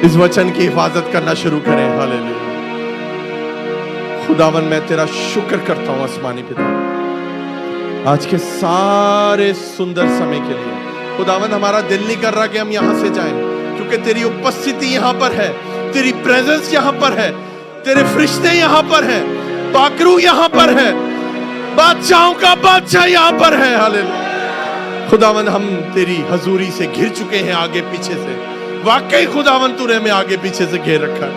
इस वचन की हिफाजत करना शुरू करें। हालेलुया। खुदावन मैं तेरा शुक्र करता हूं आसमानी पिता, आज के सारे सुंदर समय के लिए। खुदावन हमारा दिल नहीं कर रहा कि हम यहां से जाएं, क्योंकि तेरी उपस्थिति यहां पर है, तेरी प्रेजेंस यहां पर है, तेरे फरिश्ते यहां पर हैं, पाकरू यहां पर है, बादशाहों का बादशाह यहां पर है। हालेलुया। खुदावन हम तेरी हजूरी से घिर चुके हैं आगे पीछे से। वाकई खुदावन तूने हमें आगे पीछे से घेर रखा है।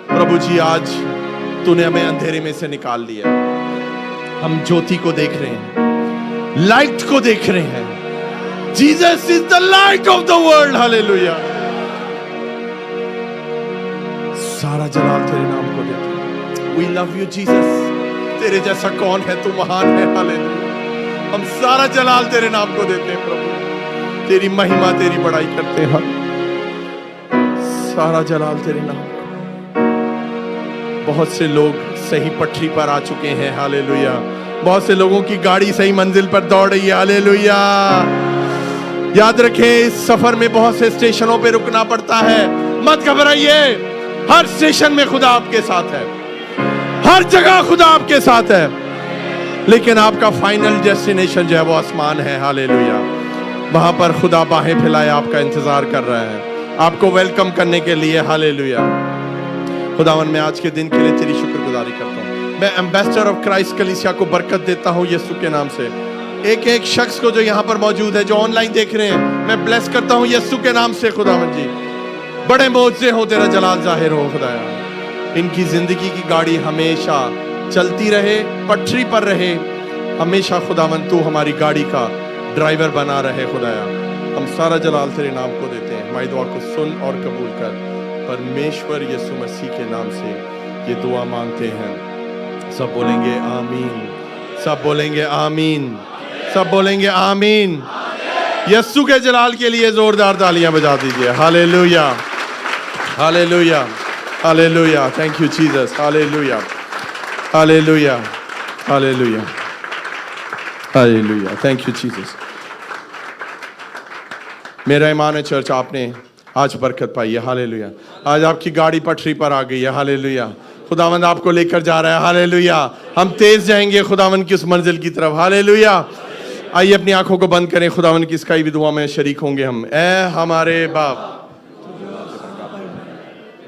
प्रभु जी आज तूने हमें अंधेरे में से निकाल लिया। हम ज्योति को देख रहे हैं, लाइट को देख रहे हैं। Jesus is the light of the world. Hallelujah. सारा जलाल तेरे नाम को देते हैं। We love you Jesus. तेरे जैसा कौन है, तू महान है। हालेलुया। हम सारा जलाल तेरे नाम को देते हैं प्रभु, तेरी महिमा तेरी बड़ाई करते हैं। सारा जलाल तेरे नाम को। बहुत से लोग सही पटरी पर आ चुके हैं। हालेलुया। बहुत से लोगों की गाड़ी सही मंजिल पर दौड़ रही है। हालेलुया। याद रखें इस सफर में बहुत से स्टेशनों पे रुकना पड़ता है। मत घबराइए, हर स्टेशन में खुदा आपके साथ है, हर जगह खुदा आपके साथ है। लेकिन आपका फाइनल डेस्टिनेशन जो है वो आसमान है। हालेलुया। वहां पर खुदा बाहें फैलाए आपका इंतजार कर रहा है, आपको वेलकम करने के लिए। हालेलुया। खुदावन मैं आज के दिन के लिए तेरी शुक्रगुजारी करता हूँ। मैं एम्बेसडर ऑफ क्राइस्ट कलीसिया को बरकत देता हूँ यीशु के नाम से। एक एक शख्स को जो यहाँ पर मौजूद है, जो ऑनलाइन देख रहे हैं, मैं ब्लेस करता हूँ यीशु के नाम से। खुदावन जी बड़े मौजे हो, तेरा जलाल जाहिर हो खुदाया। इनकी जिंदगी की गाड़ी हमेशा चलती रहे, पटरी पर रहे, हमेशा खुदावन तू हमारी गाड़ी का ड्राइवर बना रहे खुदाया। हम सारा जलाल तेरे नाम को देते हैं। हमारी दुआ को सुन और कबूल कर। परमेश्वर यीशु मसीह के नाम से ये दुआ मांगते हैं। सब बोलेंगे आमीन, सब बोलेंगे आमीन, सब बोलेंगे आमीन। यीशु के जलाल के लिए जोरदार तालियां बजा दीजिए। Hallelujah, hallelujah, hallelujah. Thank you Jesus. Hallelujah, hallelujah, hallelujah, hallelujah. Thank you Jesus. मेरा ईमान है चर्च, आपने आज बरकत पाई है। हालेलुया। आज आपकी गाड़ी पटरी पर आ गई है। हालेलुया। खुदावंद आपको लेकर जा रहा है। हालेलुया। हम तेज जाएंगे खुदावंद की उस मंजिल की तरफ। हालेलुया। आइए अपनी आंखों को बंद करें, खुदावंद की इसका भी दुआ में शरीक होंगे हम। ऐ हमारे बाप,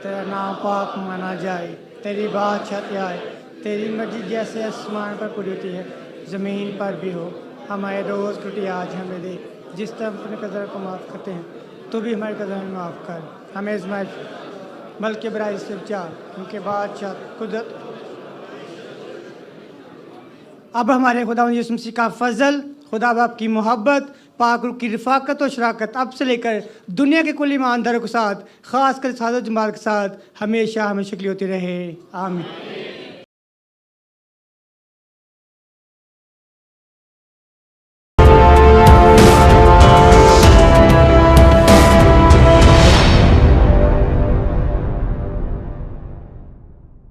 तेरा नाम पाक माना जाए, तेरी बादशाहती आए, तेरी मर्जी जैसे आसमान पर पूरी होती है ज़मीन पर भी हो। हमारे रोज़ की रोटी आज हमें दे, जिस तरह हम अपने कदर को माफ़ करते हैं तो भी हमारे कदर में माफ़ कर। हमें इस्माइल बल्कि बुराई से बचा, उनके बादशाह कुदरत। अब हमारे खुदा यीशु मसीह का फजल, खुदा बाप की मोहब्बत, पाक रूह की रफ़ाकत और शराकत अब से लेकर दुनिया के कुल ईमानदारों के साथ, ख़ास कर सादत जमात के साथ हमेशा हमेशा के लिए होती रहे। आमीन।